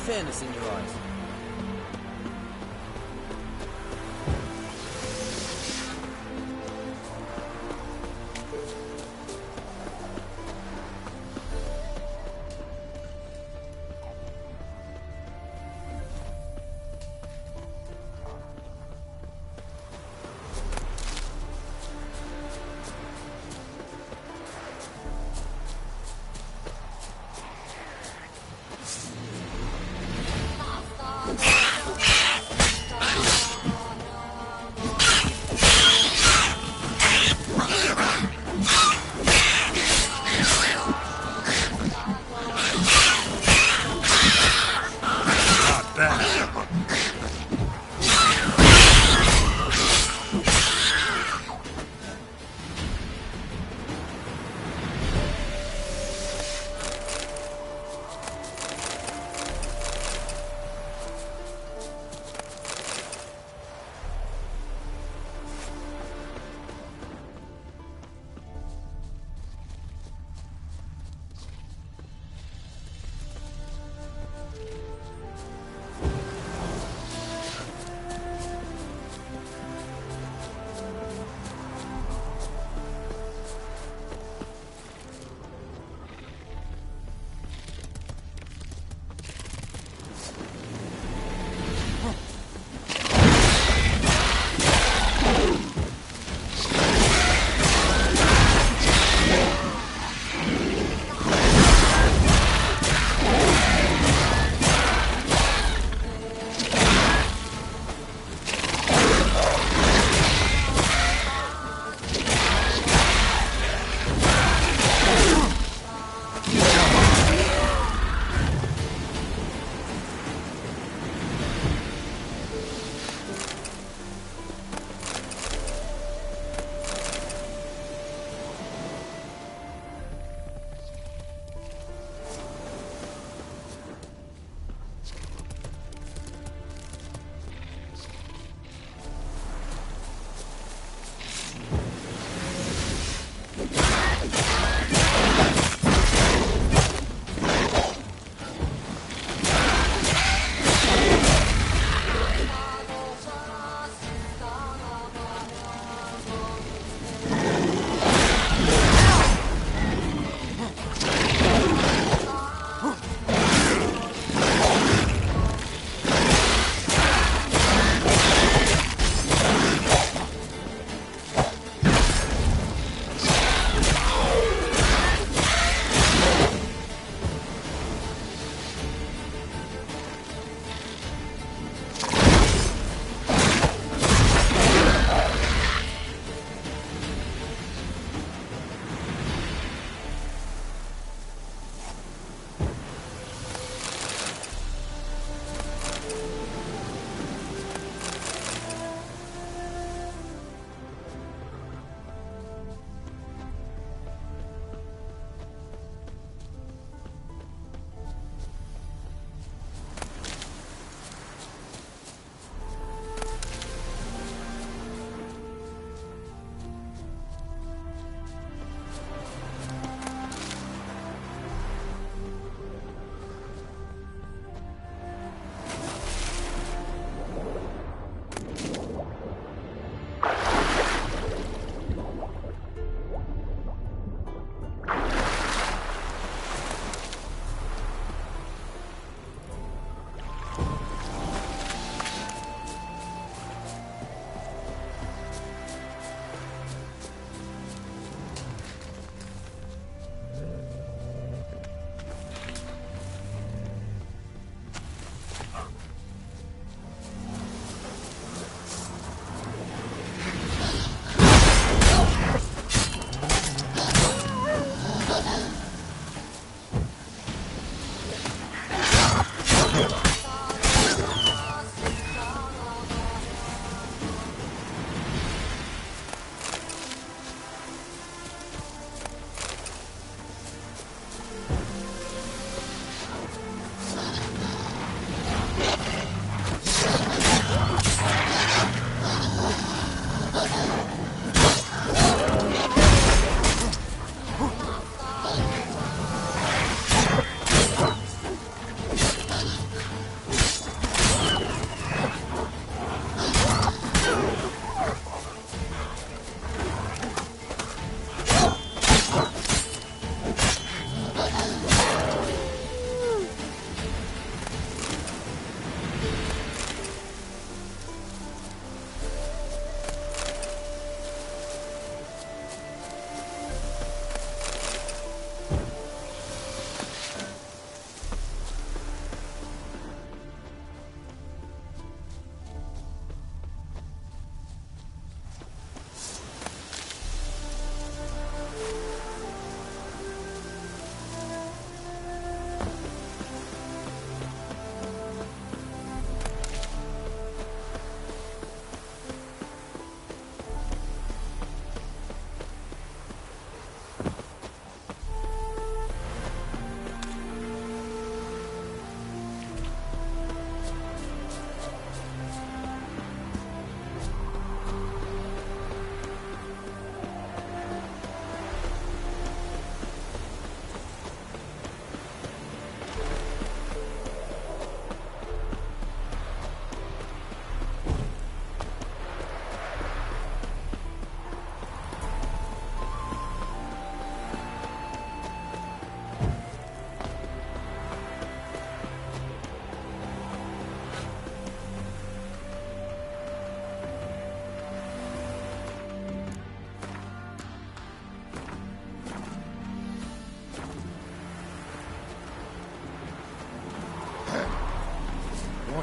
Fairness in your eyes.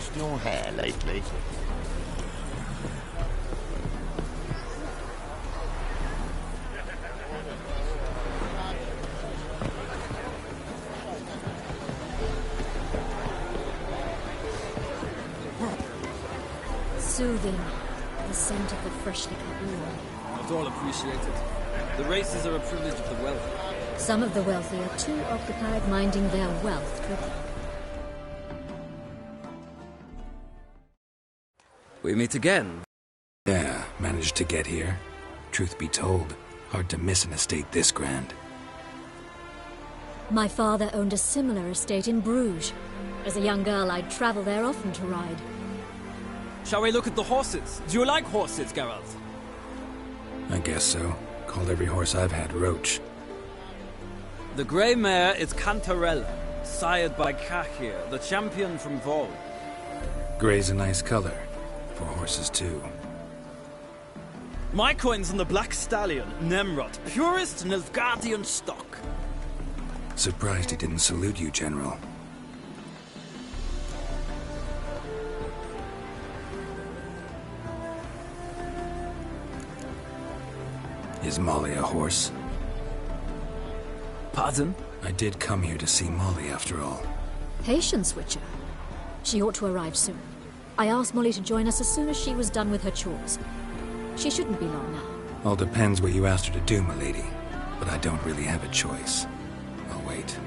lost your hair lately? Soothing. The scent of the freshly cut lawn. Not all appreciate it. The races are a privilege of the wealthy. Some of the wealthy are too occupied minding their wealth to... We meet again. Yeah, managed to get here. Truth be told, hard to miss an estate this grand. My father owned a similar estate in Bruges. As a young girl, I'd travel there often to ride. Shall we look at the horses? Do you like horses, Geralt? I guess so. Called every horse I've had Roach. The grey mare is Cantarella, sired by Cahir, the champion from Vol. Grey's a nice color. For horses, too. My coin's on the black stallion, Nemrod, purest Nilfgaardian stock. Surprised he didn't salute you, General. Is Molly a horse? Pardon? I did come here to see Molly, after all. Patience, Whitcher. She ought to arrive soon. I asked Molly to join us as soon as she was done with her chores. She shouldn't be long now. All depends what you asked her to do, my lady. But I don't really have a choice. I'll wait.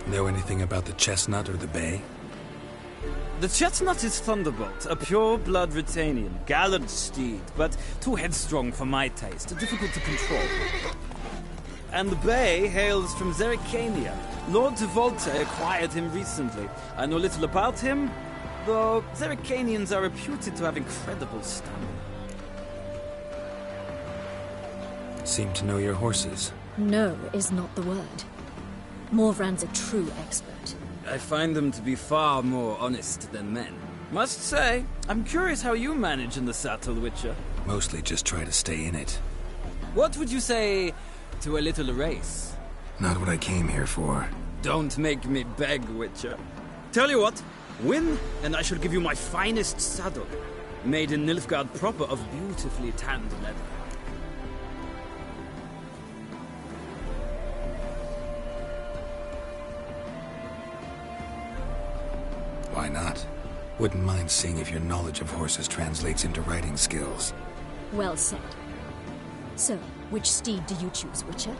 Know anything about the chestnut or the bay? The chestnut is Thunderbolt, a pure-blood Britannian, gallant steed, but too headstrong for my taste, difficult to control. And the bay hails from Zerrikania. Lord de Volte acquired him recently. I know little about him, though Zerrikanians are reputed to have incredible stamina. Seem to know your horses. No is not the word. Morvran's a true expert. I find them to be far more honest than men. Must say, I'm curious how you manage in the saddle, Witcher. Mostly just try to stay in it. What would you say to a little race? Not what I came here for. Don't make me beg, Witcher. Tell you what, win, and I shall give you my finest saddle. Made in Nilfgaard proper of beautifully tanned leather. Why not? Wouldn't mind seeing if your knowledge of horses translates into riding skills. Well said. So, which steed do you choose, Whitcher?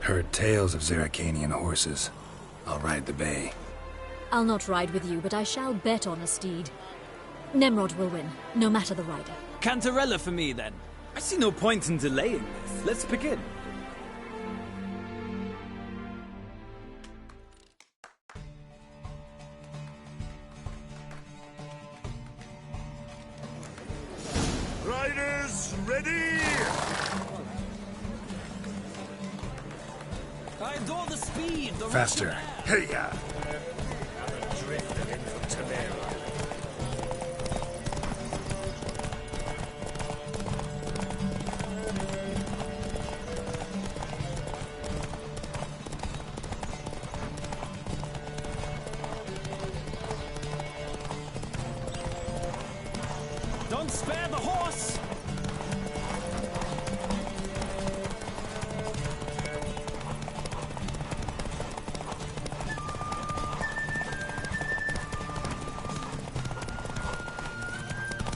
Heard tales of Zerrikanian horses. I'll ride the bay. I'll not ride with you, but I shall bet on a steed. Nemrod will win, no matter the rider. Cantarella for me, then. I see no point in delaying this. Let's begin. Riders, ready! I adore the speed. The Faster. Hey-ya! Don't spare the horse!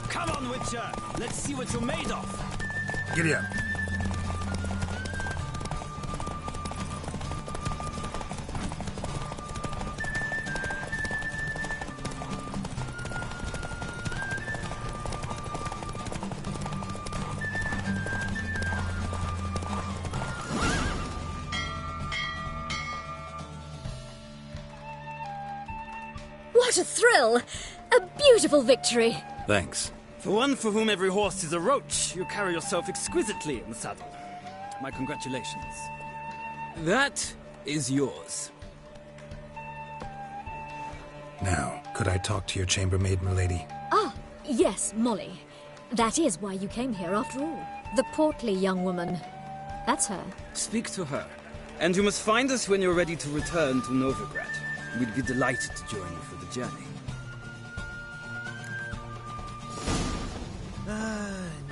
Come on, Witcher! Let's see what you're made of! Giddy up. What a thrill! A beautiful victory! Thanks. For one for whom every horse is a roach, you carry yourself exquisitely in the saddle. My congratulations. That is yours. Now, could I talk to your chambermaid, milady? Ah, yes, Molly. That is why you came here after all. The portly young woman. That's her. Speak to her. And you must find us when you're ready to return to Novigrad. We'd be delighted to join you for the journey.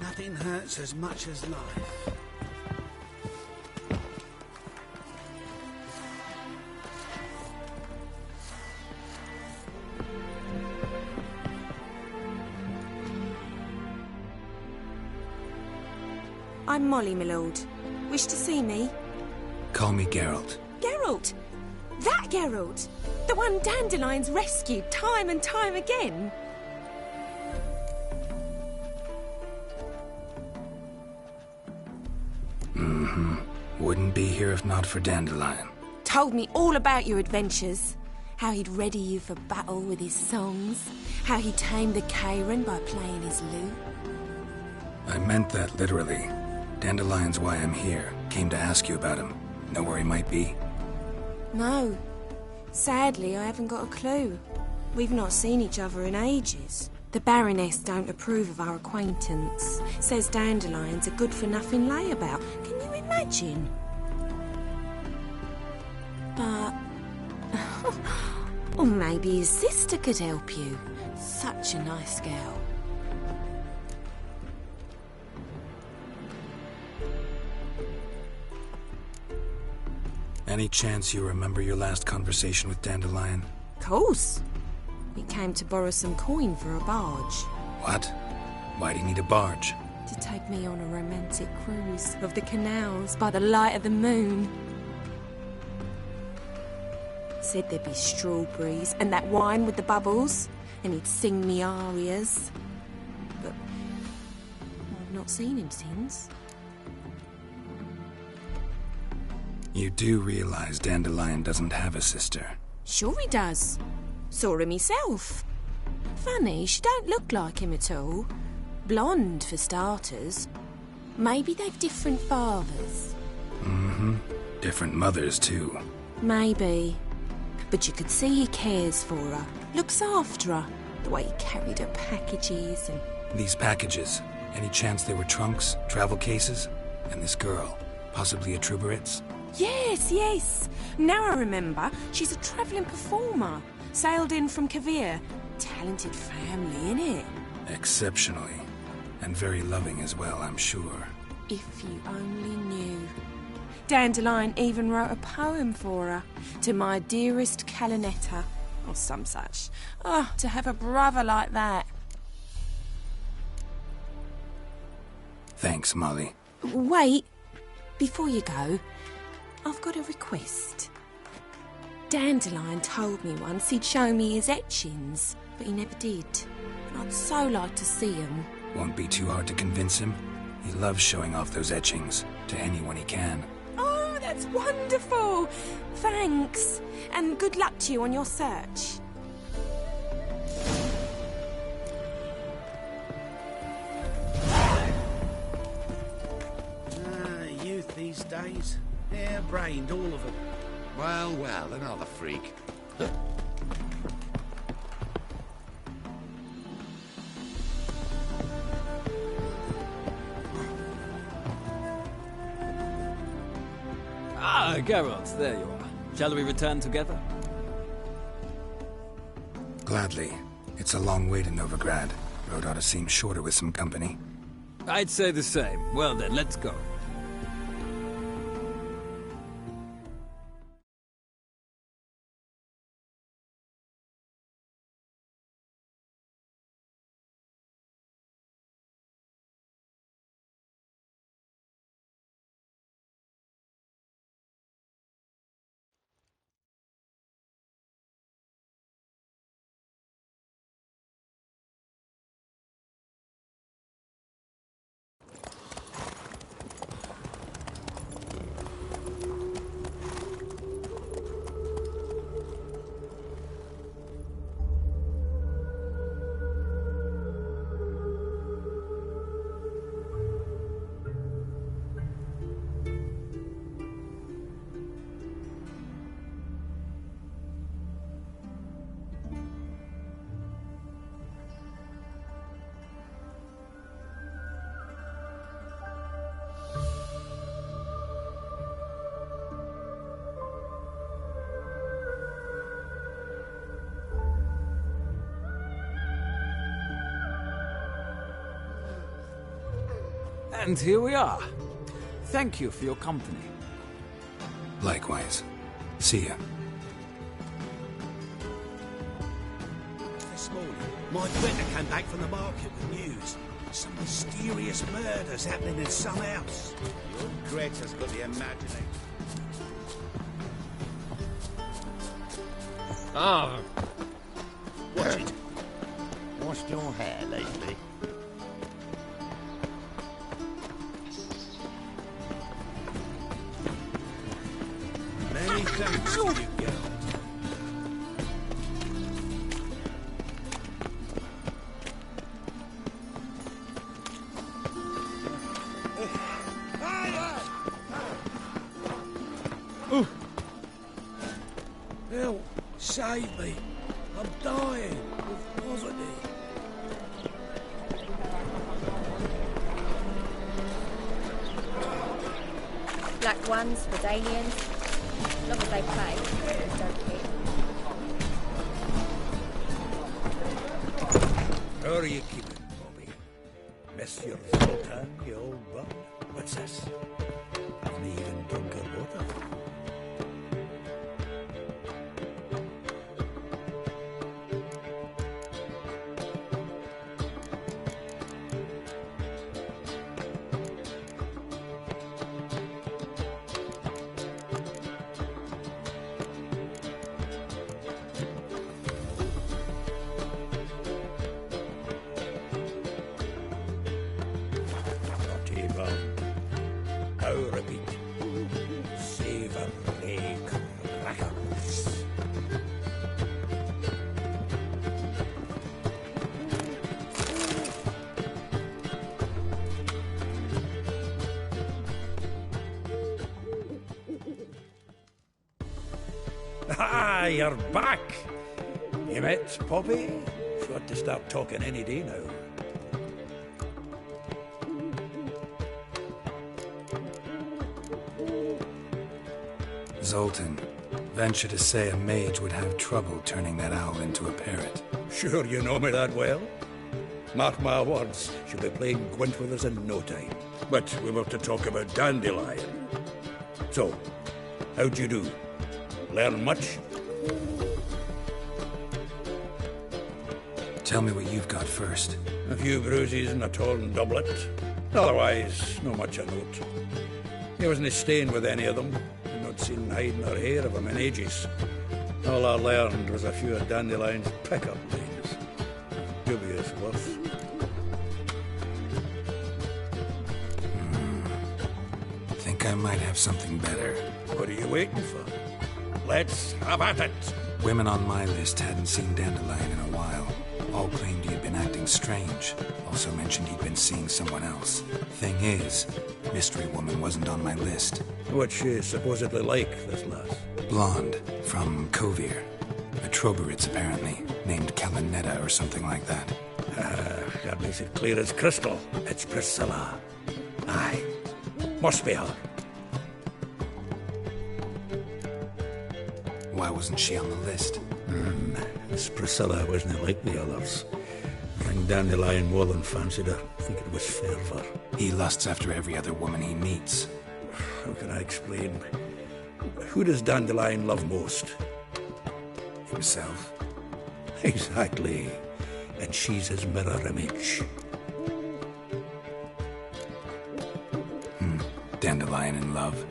Nothing hurts as much as life. I'm Molly, my lord. Wish to see me? Call me Geralt. Geralt! That Geralt! The one Dandelion's rescued time and time again! Mm-hmm. Wouldn't be here if not for Dandelion. Told me all about your adventures. How he'd ready you for battle with his songs. How he tamed the Karen by playing his lute. I meant that literally. Dandelion's why I'm here. Came to ask you about him. Know where he might be? No. Sadly, I haven't got a clue. We've not seen each other in ages. The Baroness don't approve of our acquaintance. Says Dandelion's a good-for-nothing layabout. Can you imagine? But... or maybe his sister could help you. Such a nice girl. Any chance you remember your last conversation with Dandelion? Course. We came to borrow some coin for a barge. What? Why do you need a barge? To take me on a romantic cruise of the canals by the light of the moon. Said there'd be strawberries and that wine with the bubbles, and he'd sing me arias. But I've not seen him since. You do realize Dandelion doesn't have a sister? Sure he does. Saw him myself. Funny, she don't look like him at all. Blonde, for starters. Maybe they've different fathers. Mm-hmm. Different mothers, too. Maybe. But you could see he cares for her. Looks after her. The way he carried her packages and... These packages, any chance they were trunks, travel cases? And this girl, possibly a Truberitz? Yes, yes. Now I remember. She's a travelling performer. Sailed in from Kavir. Talented family, innit? Exceptionally. And very loving as well, I'm sure. If you only knew. Dandelion even wrote a poem for her. To my dearest Calinetta. Or some such. Oh, to have a brother like that. Thanks, Molly. Wait. Before you go, I've got a request. Dandelion told me once he'd show me his etchings, but he never did. And I'd so like to see them. Won't be too hard to convince him. He loves showing off those etchings to anyone he can. Oh, that's wonderful! Thanks, and good luck to you on your search. Youth these days. Hair-brained, all of them. Well, well, another freak. Ah, Geralt, there you are. Shall we return together? Gladly. It's a long way to Novigrad. Road ought to seem shorter with some company. I'd say the same. Well then, let's go. And here we are. Thank you for your company. Likewise. See ya. This morning, my Whitcher came back from the market with news. Some mysterious murders happening in some house. The old creature's got the imagination. Ah. Watch it. Washed your hair lately? Many thanks to you, girl. Help! Save me! I'm dying with poverty. Black ones, Redanians. As long as they play, they don't hit. How are you keeping, Bobby? Monsieur Zoltan, you old bud? What's this? Haven't even drunk her water. Ah, you're back! You met Poppy? She ought to start talking any day now. Zoltan, venture to say a mage would have trouble turning that owl into a parrot. Sure you know me that well? Mark my words, she'll be playing Gwent with us in no time. But we were to talk about Dandelion. So, how'd you do? Learn much? Tell me what you've got first. A few bruises and a torn doublet. Otherwise, no much a note. He wasn't staying with any of them. I'd not seen hide nor hair of him in ages. All I learned was a few of Dandelion's pick-up lines. Dubious worth. Think I might have something better. What are you waiting for? Let's have at it! Women on my list hadn't seen Dandelion in a while. All claimed he had been acting strange. Also mentioned he'd been seeing someone else. Thing is, Mystery Woman wasn't on my list. What's she supposedly like, this lass? Blonde, from Kovir. A Troberitz, apparently, named Kalinetta or something like that. That makes it clear as crystal. It's Priscilla. Aye. Must be her. Why wasn't she on the list? This Priscilla wasn't like the others. I think Dandelion more than fancied her. I think it was fervour. He lusts after every other woman he meets. How can I explain? Who does Dandelion love most? Himself. Exactly. And she's his mirror image. Dandelion in love.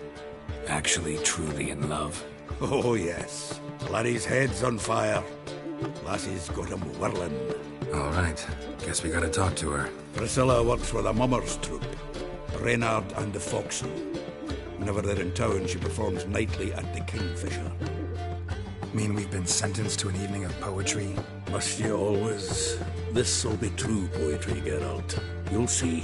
Actually, truly in love. Oh, yes. Laddie's head's on fire. Lassie's got him whirling. All right. Guess we gotta talk to her. Priscilla works for the Mummers troupe. Reynard and the Foxen. Whenever they're in town, she performs nightly at the Kingfisher. Mean we've been sentenced to an evening of poetry? Must you always? This'll be true poetry, Geralt. You'll see.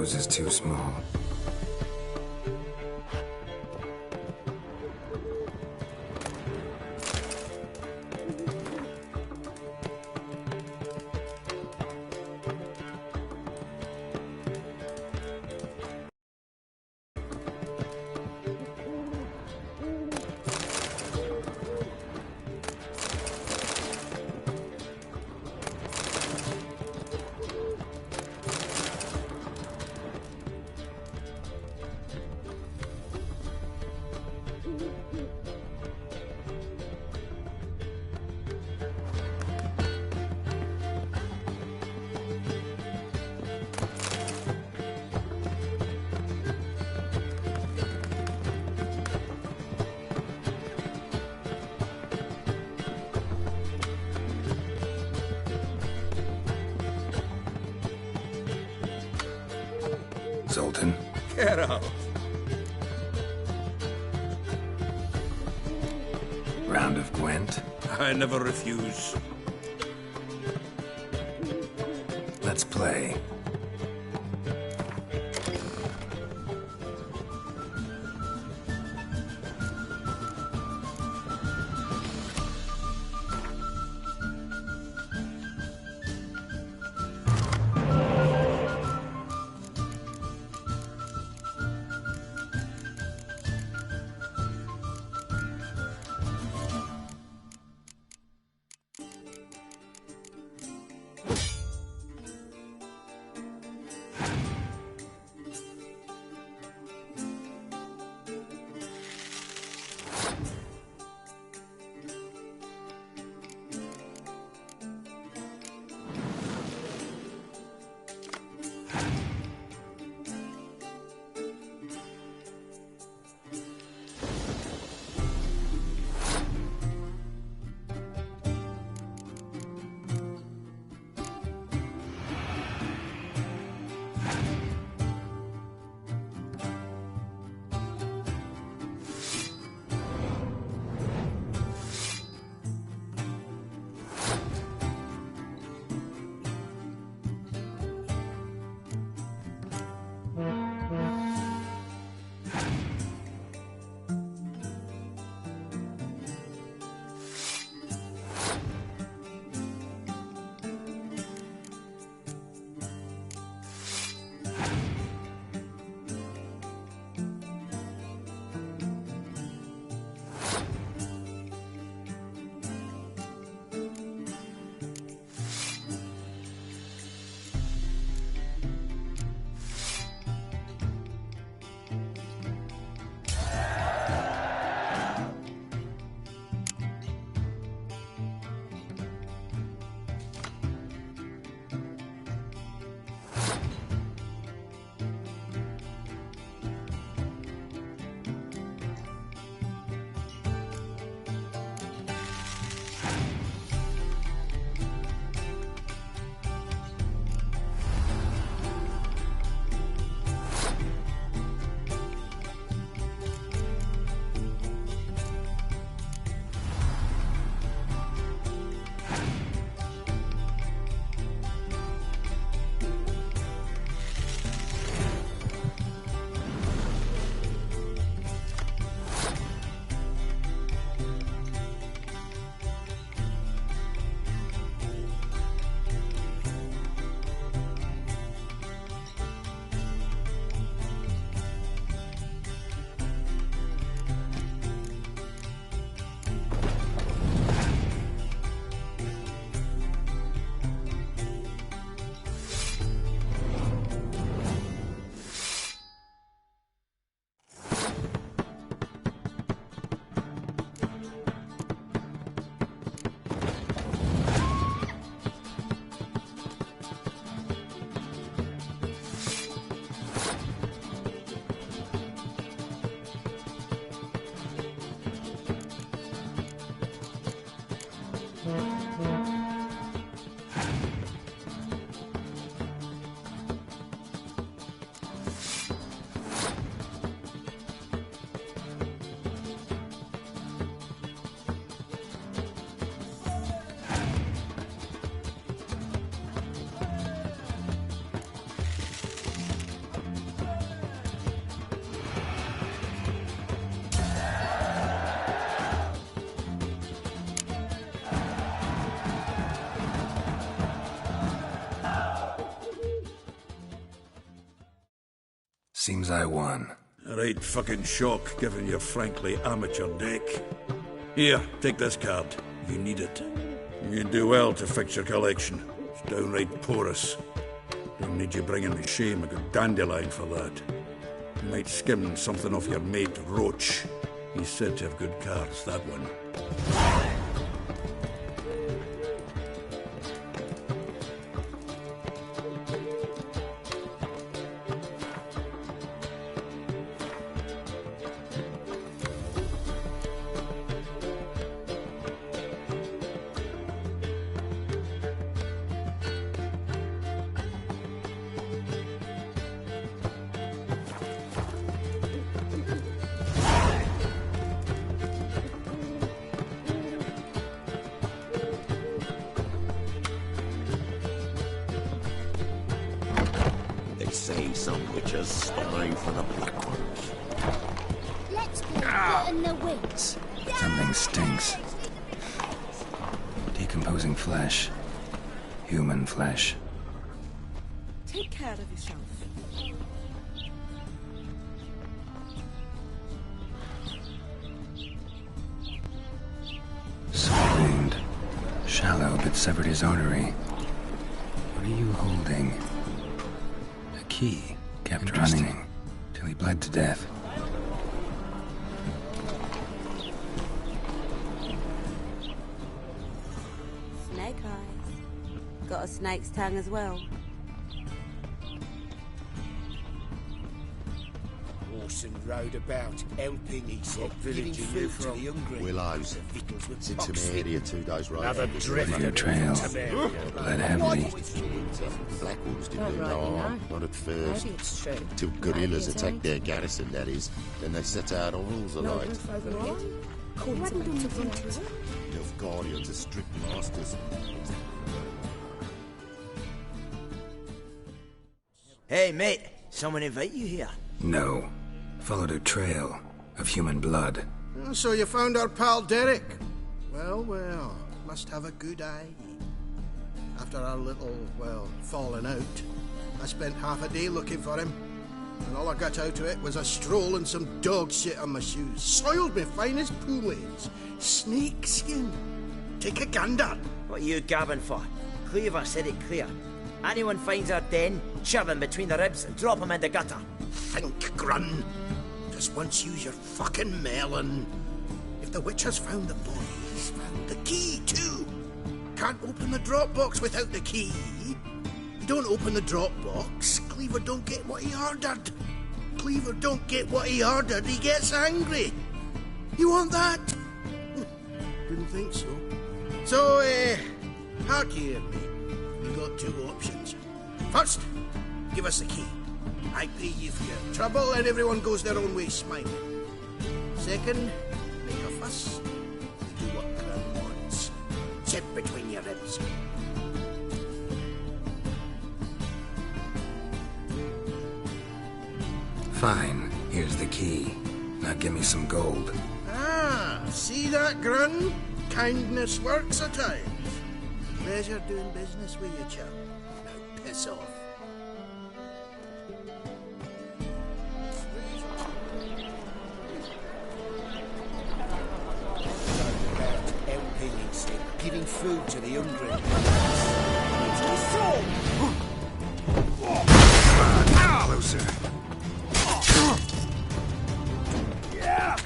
Rose is too small. Zoltan? Get out. Round of Gwent? I never refuse. Let's play. Seems I won. A right fucking shock, given your frankly amateur deck. Here, take this card. You need it. You'd do well to fix your collection. It's downright porous. Don't need you bringing me shame. I got dandelion for that. You might skim something off your mate, Roach. He's said to have good cards, that one. Say some witches spy for the black ones. Let's go get in the witch. Something stinks. Decomposing flesh. Human flesh. Take care of yourself. Sword wound. Shallow, but severed his artery. What are you holding? Key kept running till he bled to death. Snake eyes. Got a snake's tongue as well. Orson rode about, helping, he said, giving food to the hungry. Willows. It's into my area 2 days right. Another drift. Your trail. Bled heavily. Black Wolves didn't do no harm, not at first. Maybe it's true. Till guerrillas attacked their garrison, that is. Then they set out on rules of light. Of guardians are strict masters. Hey, mate. Someone invite you here? No. Followed a trail of human blood. So you found our pal Derek? Well, well, must have a good eye. After our little, well, falling out, I spent half a day looking for him. And all I got out of it was a stroll and some dog shit on my shoes. Soiled me fine as poolades. Snake skin. Take a gander. What are you gabbing for? Cleaver said it clear. Anyone finds our den, shove him between the ribs and drop him in the gutter. Think, Grun. Just once use your fucking melon. If the witch has found the boy, he's found the key too. Can't open the drop box without the key. You don't open the drop box, Cleaver don't get what he ordered. Cleaver don't get what he ordered, he gets angry. You want that? Didn't think so. So, hard here, mate. We've got 2 options. First, give us the key. I pay you for your trouble and everyone goes their own way smiling. Second, make a fuss. We do what Crown wants. Sit between your ribs. Fine. Here's the key. Now give me some gold. Ah, see that, Grun? Kindness works at times. Pleasure doing business with you, chap. Now piss off. Helping, he said, giving food to the hungry. Closer. Yeah!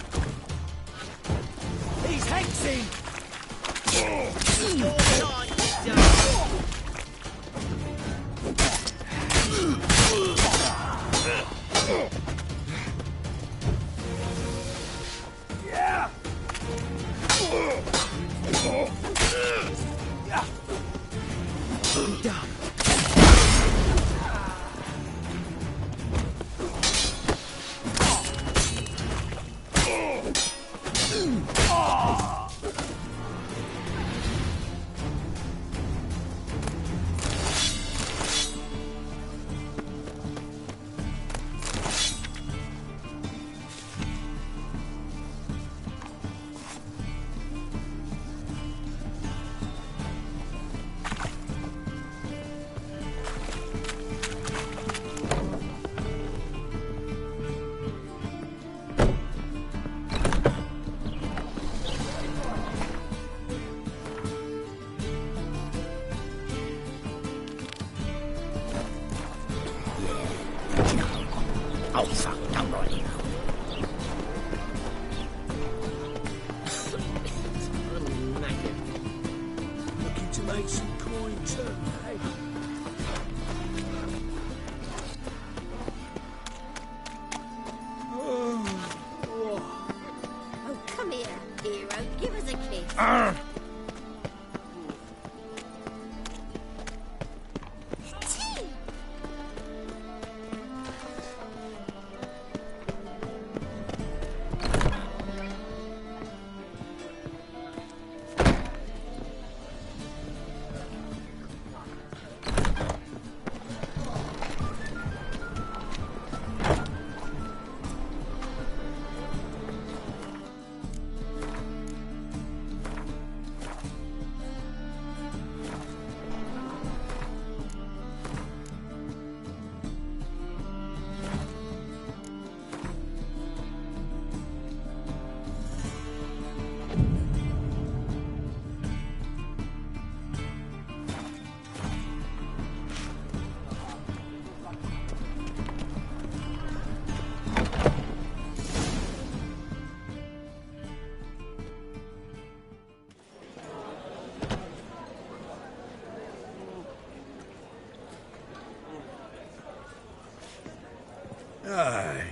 He's hexing! Yeah!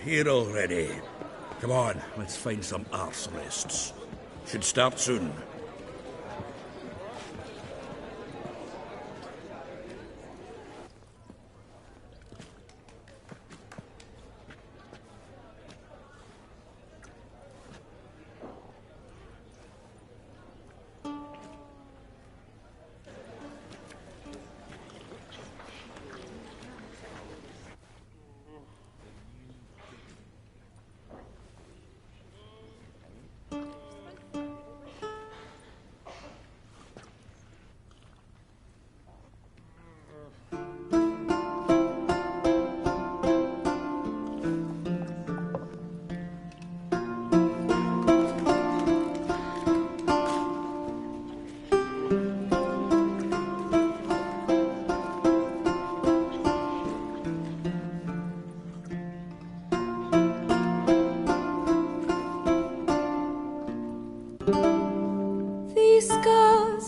Here already. Come on, let's find some arse rests. Should start soon.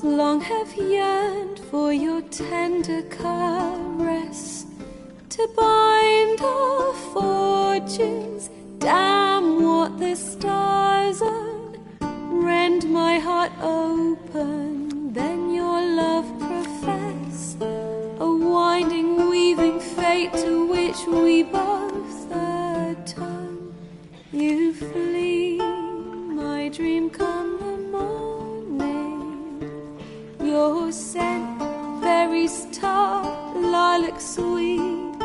Long have yearned for your tender caress to bind our fortunes. Damn what the stars own. Rend my heart open, then your love profess. A winding, weaving fate to which we both atone. You flee, my dream come. Your scent, berries tart, lilac sweet.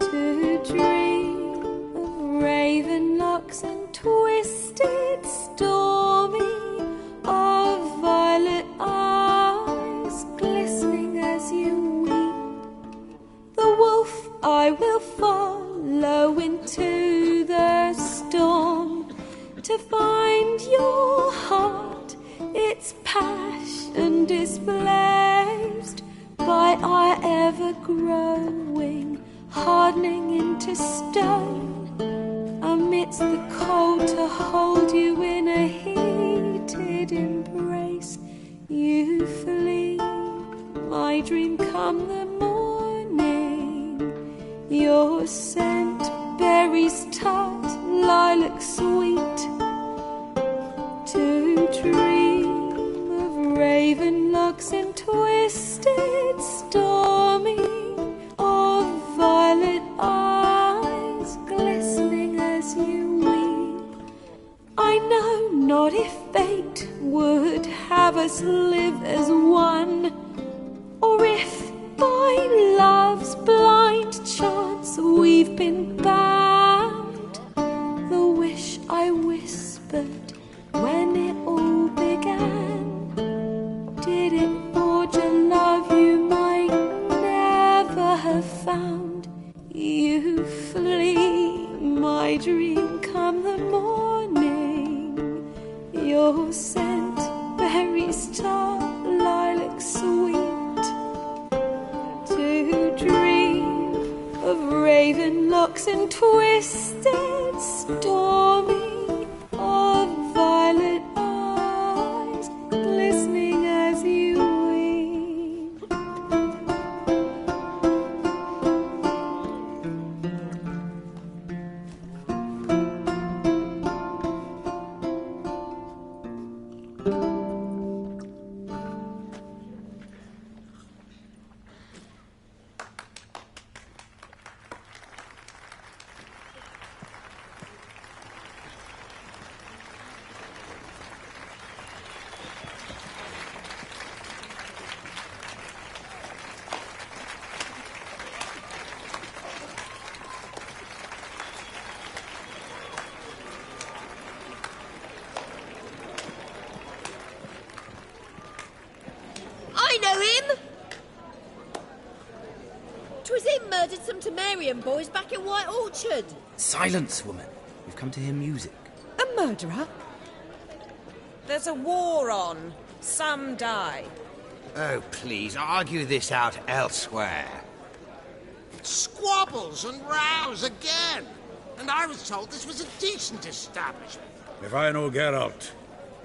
To dream of raven locks and twisted, stormy, of violet eyes glistening as you weep. The wolf I will follow into the storm to find your heart, its passion displaced by our ever-growing, hardening into stone, amidst the cold to hold you in a heated embrace. You flee, my dream come the morning, your scent, berries tart, lilac sweet. To dream of raven locks and twisted, stormy, of violet eyes glistening as you weep. I know not if fate would have us live as one, or if by love's blind chance we've been bound. The wish I whispered when it all began, did it forge a love you might never have found? You flee, my dream come the morning, your scent, berries tart, lilac sweet. To dream of raven locks and twisted, stormy, of violet eyes glistening as you weep. some Temerian boys back in White Orchard. Silence, woman. We've come to hear music. A murderer? There's a war on. Some die. Oh, please, argue this out elsewhere. Squabbles and rows again. And I was told this was a decent establishment. If I know Geralt,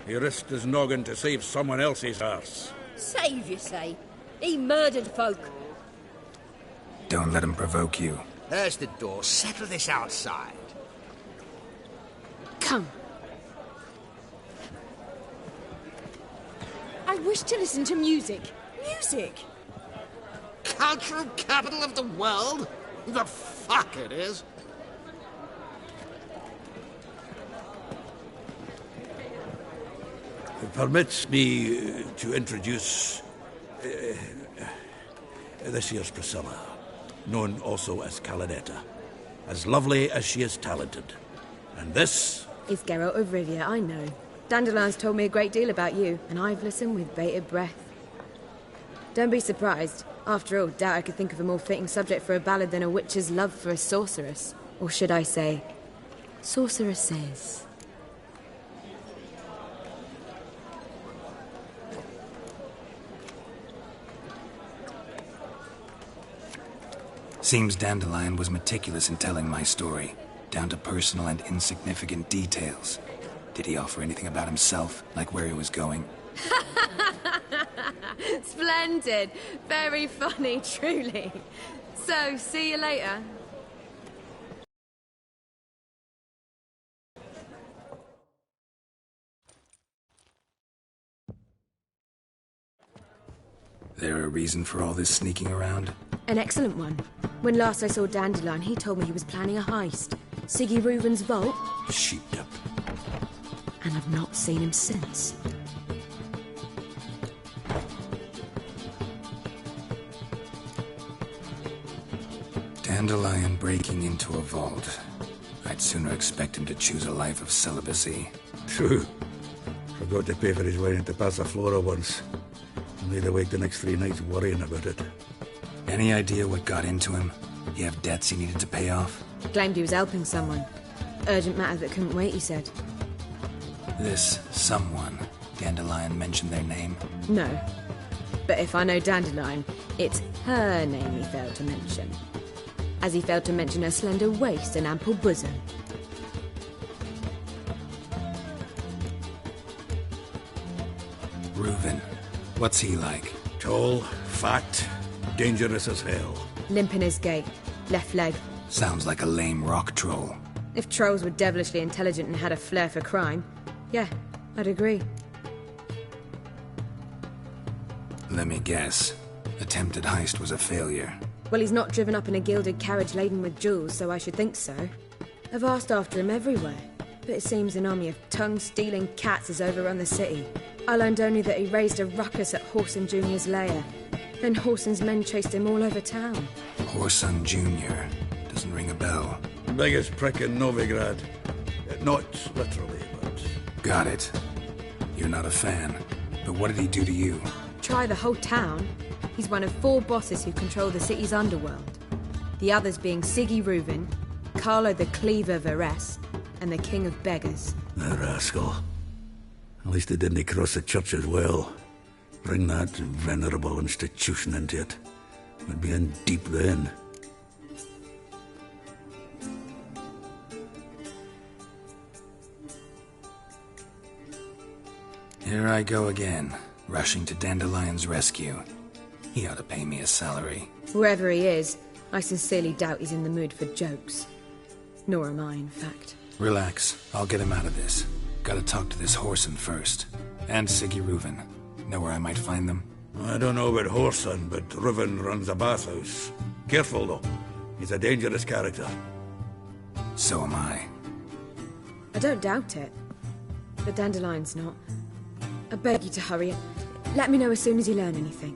he risked his noggin to save someone else's arse. Save, you say? He murdered folk. Don't let him provoke you. There's the door. Settle this outside. Come. I wish to listen to music. Music? Cultural capital of the world? The fuck it is. It permits me to introduce this year's Priscilla, known also as Caladetta, as lovely as she is talented. And this is Geralt of Rivia, I know. Dandelion's told me a great deal about you, and I've listened with bated breath. Don't be surprised. After all, doubt I could think of a more fitting subject for a ballad than a witch's love for a sorceress. Or should I say, sorceresses. Seems Dandelion was meticulous in telling my story, down to personal and insignificant details. Did he offer anything about himself, like where he was going? Splendid. Very funny, truly. So, see you later. There a reason for all this sneaking around? An excellent one. When last I saw Dandelion, he told me he was planning a heist. Siggy Reuven's vault. Sheeped up. And I've not seen him since. Dandelion breaking into a vault. I'd sooner expect him to choose a life of celibacy. True. Forgot to pay for his way into Passaflora once. And laid awake the next 3 nights worrying about it. Any idea what got into him? He have debts he needed to pay off? Claimed he was helping someone. Urgent matter that couldn't wait, he said. This someone, Dandelion mentioned their name? No. But if I know Dandelion, it's her name he failed to mention. As he failed to mention her slender waist and ample bosom. Reuven. What's he like? Tall, fat, dangerous as hell. Limp in his gait. Left leg. Sounds like a lame rock troll. If trolls were devilishly intelligent and had a flair for crime, yeah, I'd agree. Let me guess. Attempted heist was a failure. Well, he's not driven up in a gilded carriage laden with jewels, so I should think so. I've asked after him everywhere, but it seems an army of tongue-stealing cats has overrun the city. I learned only that he raised a ruckus at Whoreson Jr.'s lair. Then Whoreson's men chased him all over town. Whoreson Jr. Doesn't ring a bell. Biggest prick in Novigrad. Not literally, but... Got it. You're not a fan. But what did he do to you? Try the whole town. He's one of 4 bosses who control the city's underworld. The others being Siggy Reuven, Carlo the Cleaver Varese, and the King of Beggars. The rascal. At least they didn't cross the church as well. Bring that venerable institution into it. We'd be in deep then. Here I go again, rushing to Dandelion's rescue. He ought to pay me a salary. Wherever he is, I sincerely doubt he's in the mood for jokes. Nor am I, in fact. Relax. I'll get him out of this. Gotta talk to this Whoreson first. And Siggy Reuven. Know where I might find them? I don't know about Whoreson, but Reuven runs a bathhouse. Careful, though. He's a dangerous character. So am I. I don't doubt it. But Dandelion's not. I beg you to hurry. Let me know as soon as you learn anything.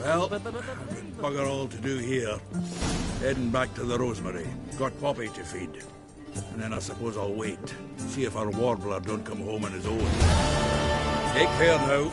Well, bugger all to do here. Heading back to the Rosemary. Got Poppy to feed. And then I suppose I'll wait. See if our warbler don't come home on his own. Take care now.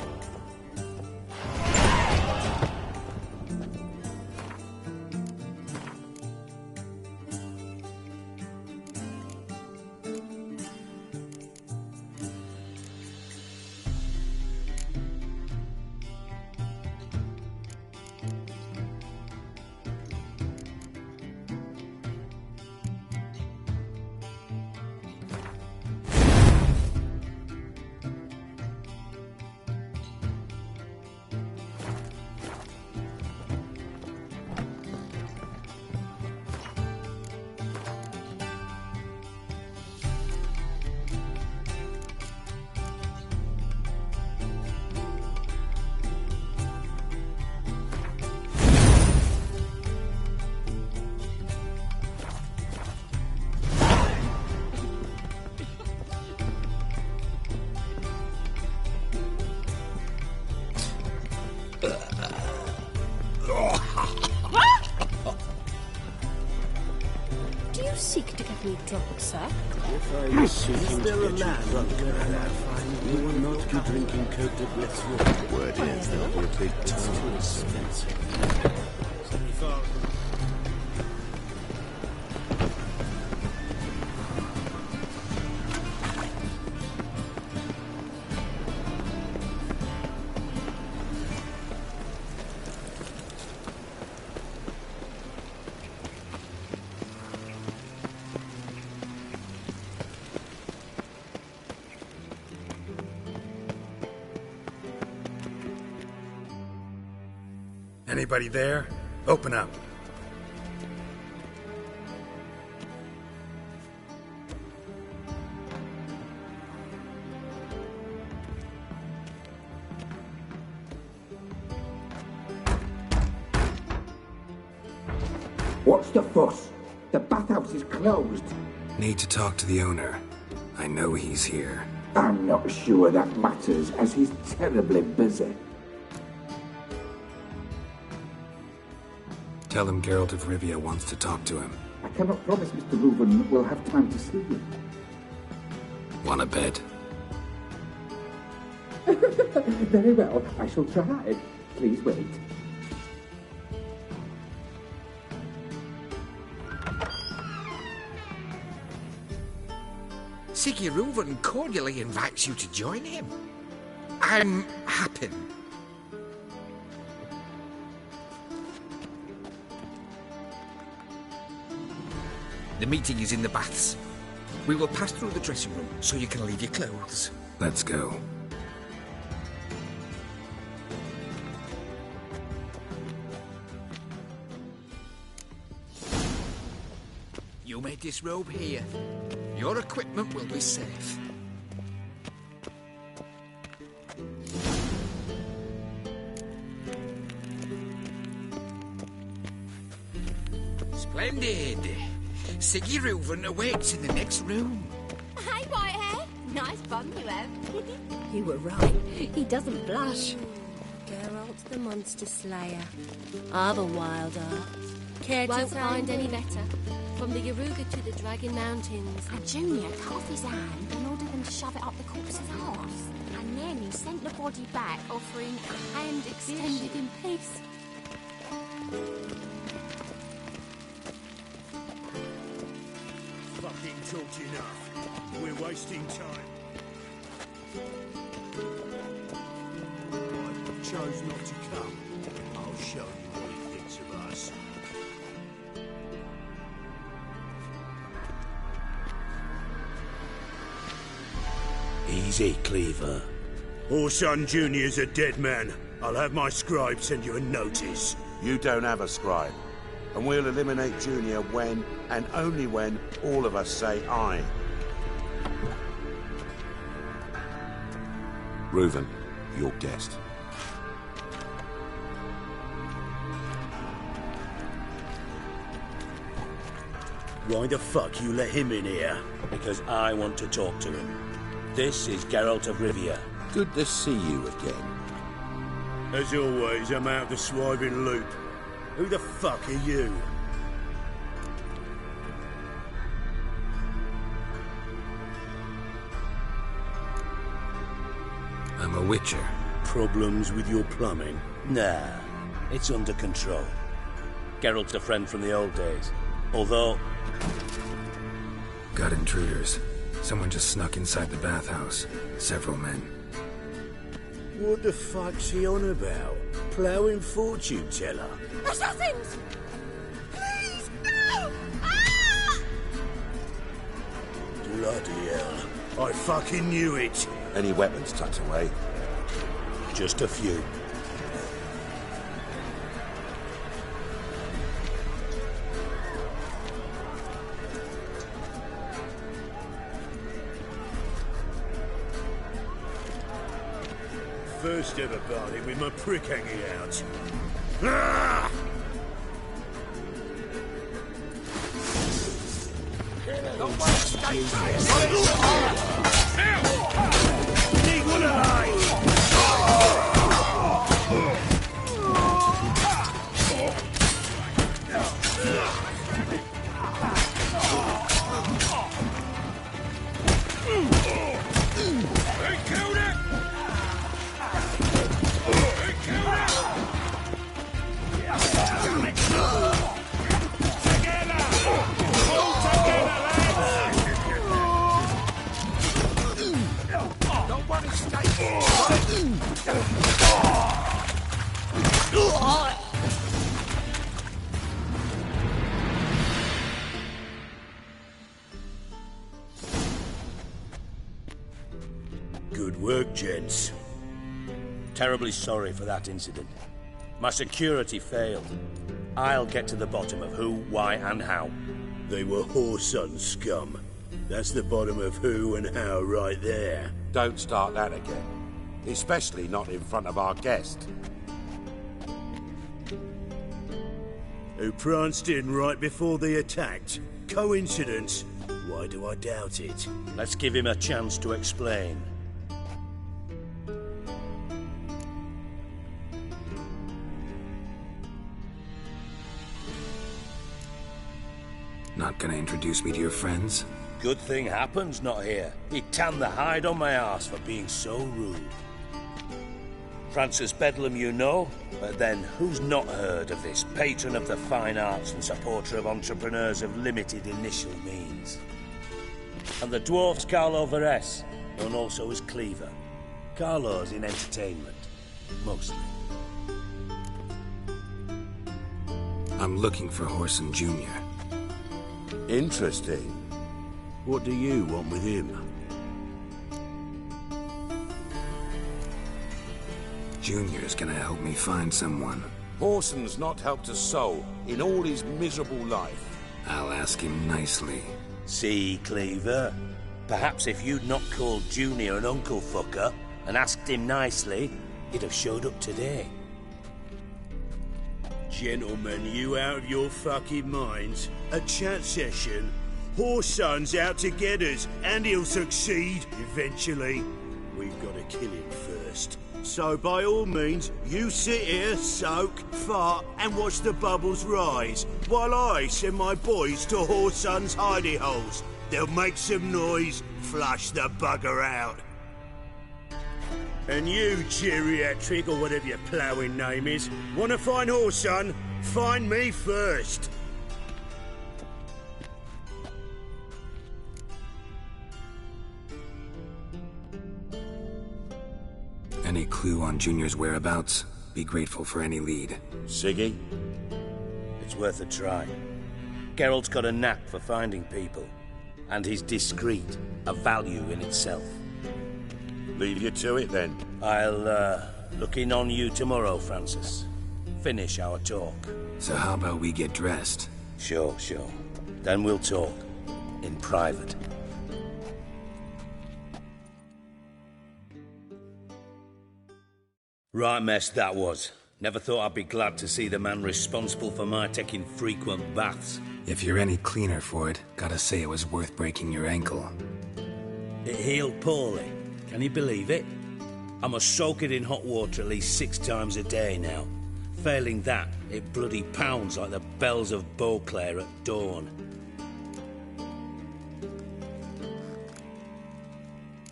Do you seek to get me drunk, sir? If I was seeking to get you drunk, you will not be drinking Cote de Blesse water. Word is there'll be a big total expense. 75. Anybody there? Open up. What's the fuss? The bathhouse is closed. Need to talk to the owner. I know he's here. I'm not sure that matters, as he's terribly busy. Tell him Geralt of Rivia wants to talk to him. I cannot promise Mr. Reuven will have time to see you. Want a bed? Very well, I shall try. Please wait. Siggy Reuven cordially invites you to join him. I'm happy. The meeting is in the baths. We will pass through the dressing room so you can leave your clothes. Let's go. You may disrobe here. Your equipment will be safe. Splendid. Siggy Reuven awaits in the next room. Hey, Whitehair. Nice bum you have. You were right. He doesn't blush. Geralt the Monster Slayer. I've a wild art. Care Won't to find any better. From the Yaruga to the Dragon Mountains. And Junior cut off his hand and ordered them to shove it up the corpse's arse. And then he sent the body back, offering a hand extended in peace. Fucking talked enough. We're wasting time. I chose not to come. I'll show you what he thinks of us. Easy, Cleaver. Orson Jr.'s a dead man. I'll have my scribe send you a notice. You don't have a scribe. And we'll eliminate Junior when, and only when, all of us say aye. Reuven, your guest. Why the fuck you let him in here? Because I want to talk to him. This is Geralt of Rivia. Good to see you again. As always, I'm out of the swiving loop. Who the fuck are you? I'm a Witcher. Problems with your plumbing? Nah, it's under control. Geralt's a friend from the old days. Although... Got intruders. Someone just snuck inside the bathhouse. Several men. What the fuck's he on about? Ploughing fortune teller? Assassins! Please, no! Ah! Bloody hell. I fucking knew it. Any weapons tucked away? Just a few. First ever party with my prick hanging out. Ah! Need one alive! Good work, gents. Terribly sorry for that incident. My security failed. I'll get to the bottom of who, why, and how. They were whoreson scum. That's the bottom of who and how right there. Don't start that again. Especially not in front of our guest. Who pranced in right before they attacked. Coincidence? Why do I doubt it? Let's give him a chance to explain. Not gonna introduce me to your friends? Good thing Happen's not here. He tanned the hide on my arse for being so rude. Francis Bedlam you know, but then who's not heard of this patron of the fine arts and supporter of entrepreneurs of limited initial means? And the dwarf's Carlo Veres, known also as Cleaver. Carlo's in entertainment, mostly. I'm looking for Whoreson Jr. Interesting. What do you want with him? Junior's gonna help me find someone. Whoreson's not helped a soul in all his miserable life. I'll ask him nicely. See, Cleaver? Perhaps if you'd not called Junior an uncle fucker and asked him nicely, he'd have showed up today. Gentlemen, you out of your fucking minds? A chat session? Whoreson's out to get us, and he'll succeed eventually. We've got to kill him first. So by all means, you sit here, soak, fart, and watch the bubbles rise, while I send my boys to Whoreson's hidey holes. They'll make some noise, flush the bugger out. And you, geriatric, or whatever your ploughing name is, want to find Whoreson? Find me first. Any clue on Junior's whereabouts? Be grateful for any lead. Siggy? It's worth a try. Geralt's got a knack for finding people. And he's discreet, a value in itself. Leave you to it, then. I'll, look in on you tomorrow, Francis. Finish our talk. So how about we get dressed? Sure. Then we'll talk. In private. Right mess that was. Never thought I'd be glad to see the man responsible for my taking frequent baths. If you're any cleaner for it, gotta say it was worth breaking your ankle. It healed poorly. Can you believe it? I must soak it in hot water at least 6 times a day now. Failing that, it bloody pounds like the bells of Beauclair at dawn.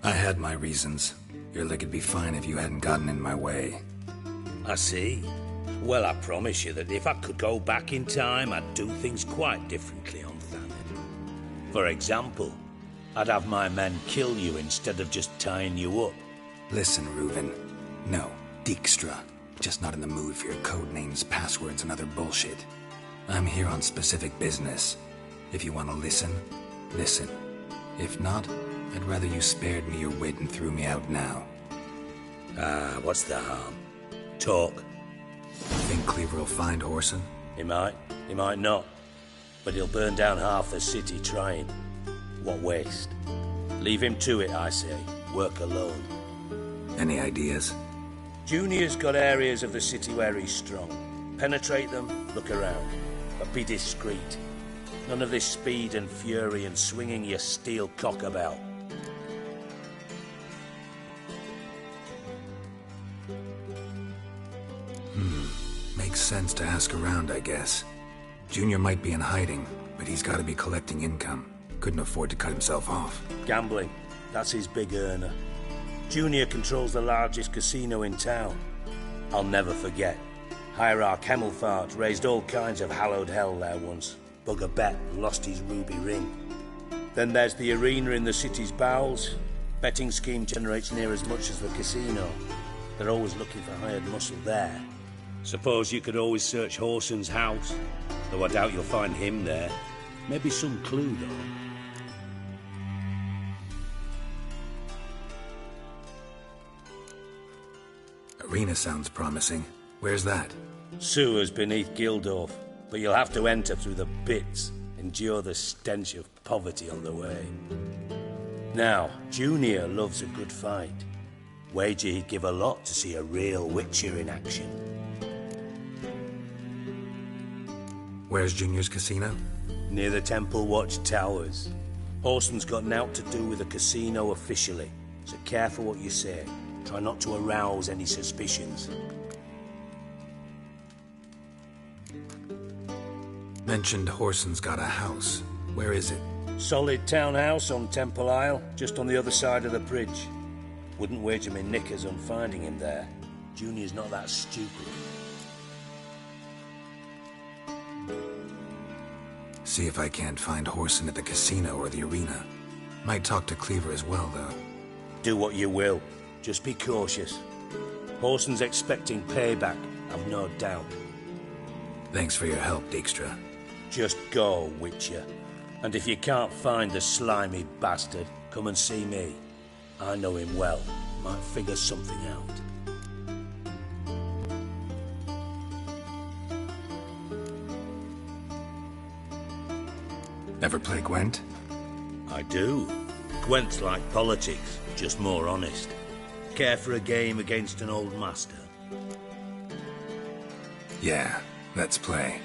I had my reasons. Your leg'd be fine if you hadn't gotten in my way. I see. Well, I promise you that if I could go back in time, I'd do things quite differently on Thanet. For example, I'd have my men kill you instead of just tying you up. Listen, Reuven. No, Dijkstra. Just not in the mood for your code names, passwords, and other bullshit. I'm here on specific business. If you want to listen, listen. If not, I'd rather you spared me your wit and threw me out now. What's the harm? Talk. Think Cleaver will find Whoreson? He might not. But he'll burn down half the city trying. What waste. Leave him to it, I say. Work alone. Any ideas? Junior's got areas of the city where he's strong. Penetrate them, look around. But be discreet. None of this speed and fury and swinging your steel cock about. Makes sense to ask around, I guess. Junior might be in hiding, but he's got to be collecting income. Couldn't afford to cut himself off. Gambling. That's his big earner. Junior controls the largest casino in town. I'll never forget. Hierarch Hemmelfart raised all kinds of hallowed hell there once. Bugger bet and lost his ruby ring. Then there's the arena in the city's bowels. Betting scheme generates near as much as the casino. They're always looking for hired muscle there. Suppose you could always search Whoreson's house, though I doubt you'll find him there. Maybe some clue, though. Arena sounds promising. Where's that? Sewers beneath Gildorf, but you'll have to enter through the bits, endure the stench of poverty on the way. Now, Junior loves a good fight. Wager he'd give a lot to see a real Witcher in action. Where's Junior's casino? Near the Temple Watch Towers. Horson's got nought to do with the casino officially, so careful what you say. Try not to arouse any suspicions. Mentioned Horson's got a house. Where is it? Solid townhouse on Temple Isle, just on the other side of the bridge. Wouldn't wager me knickers on finding him there. Junior's not that stupid. See if I can't find Horson at the casino or the arena. Might talk to Cleaver as well, though. Do what you will. Just be cautious. Horson's expecting payback, I've no doubt. Thanks for your help, Dijkstra. Just go, Whitcher. And if you can't find the slimy bastard, come and see me. I know him well. Might figure something out. Ever play Gwent? I do. Gwent's like politics, just more honest. Care for a game against an old master? Yeah, let's play.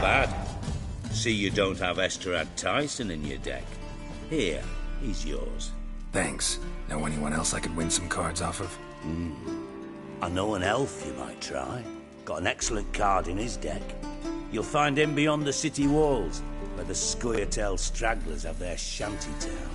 bad. See you don't have Esterad Tyson in your deck. Here, he's yours. Thanks. Know anyone else I could win some cards off of? I know an elf you might try. Got an excellent card in his deck. You'll find him beyond the city walls, where the Scoia'tael stragglers have their shanty town.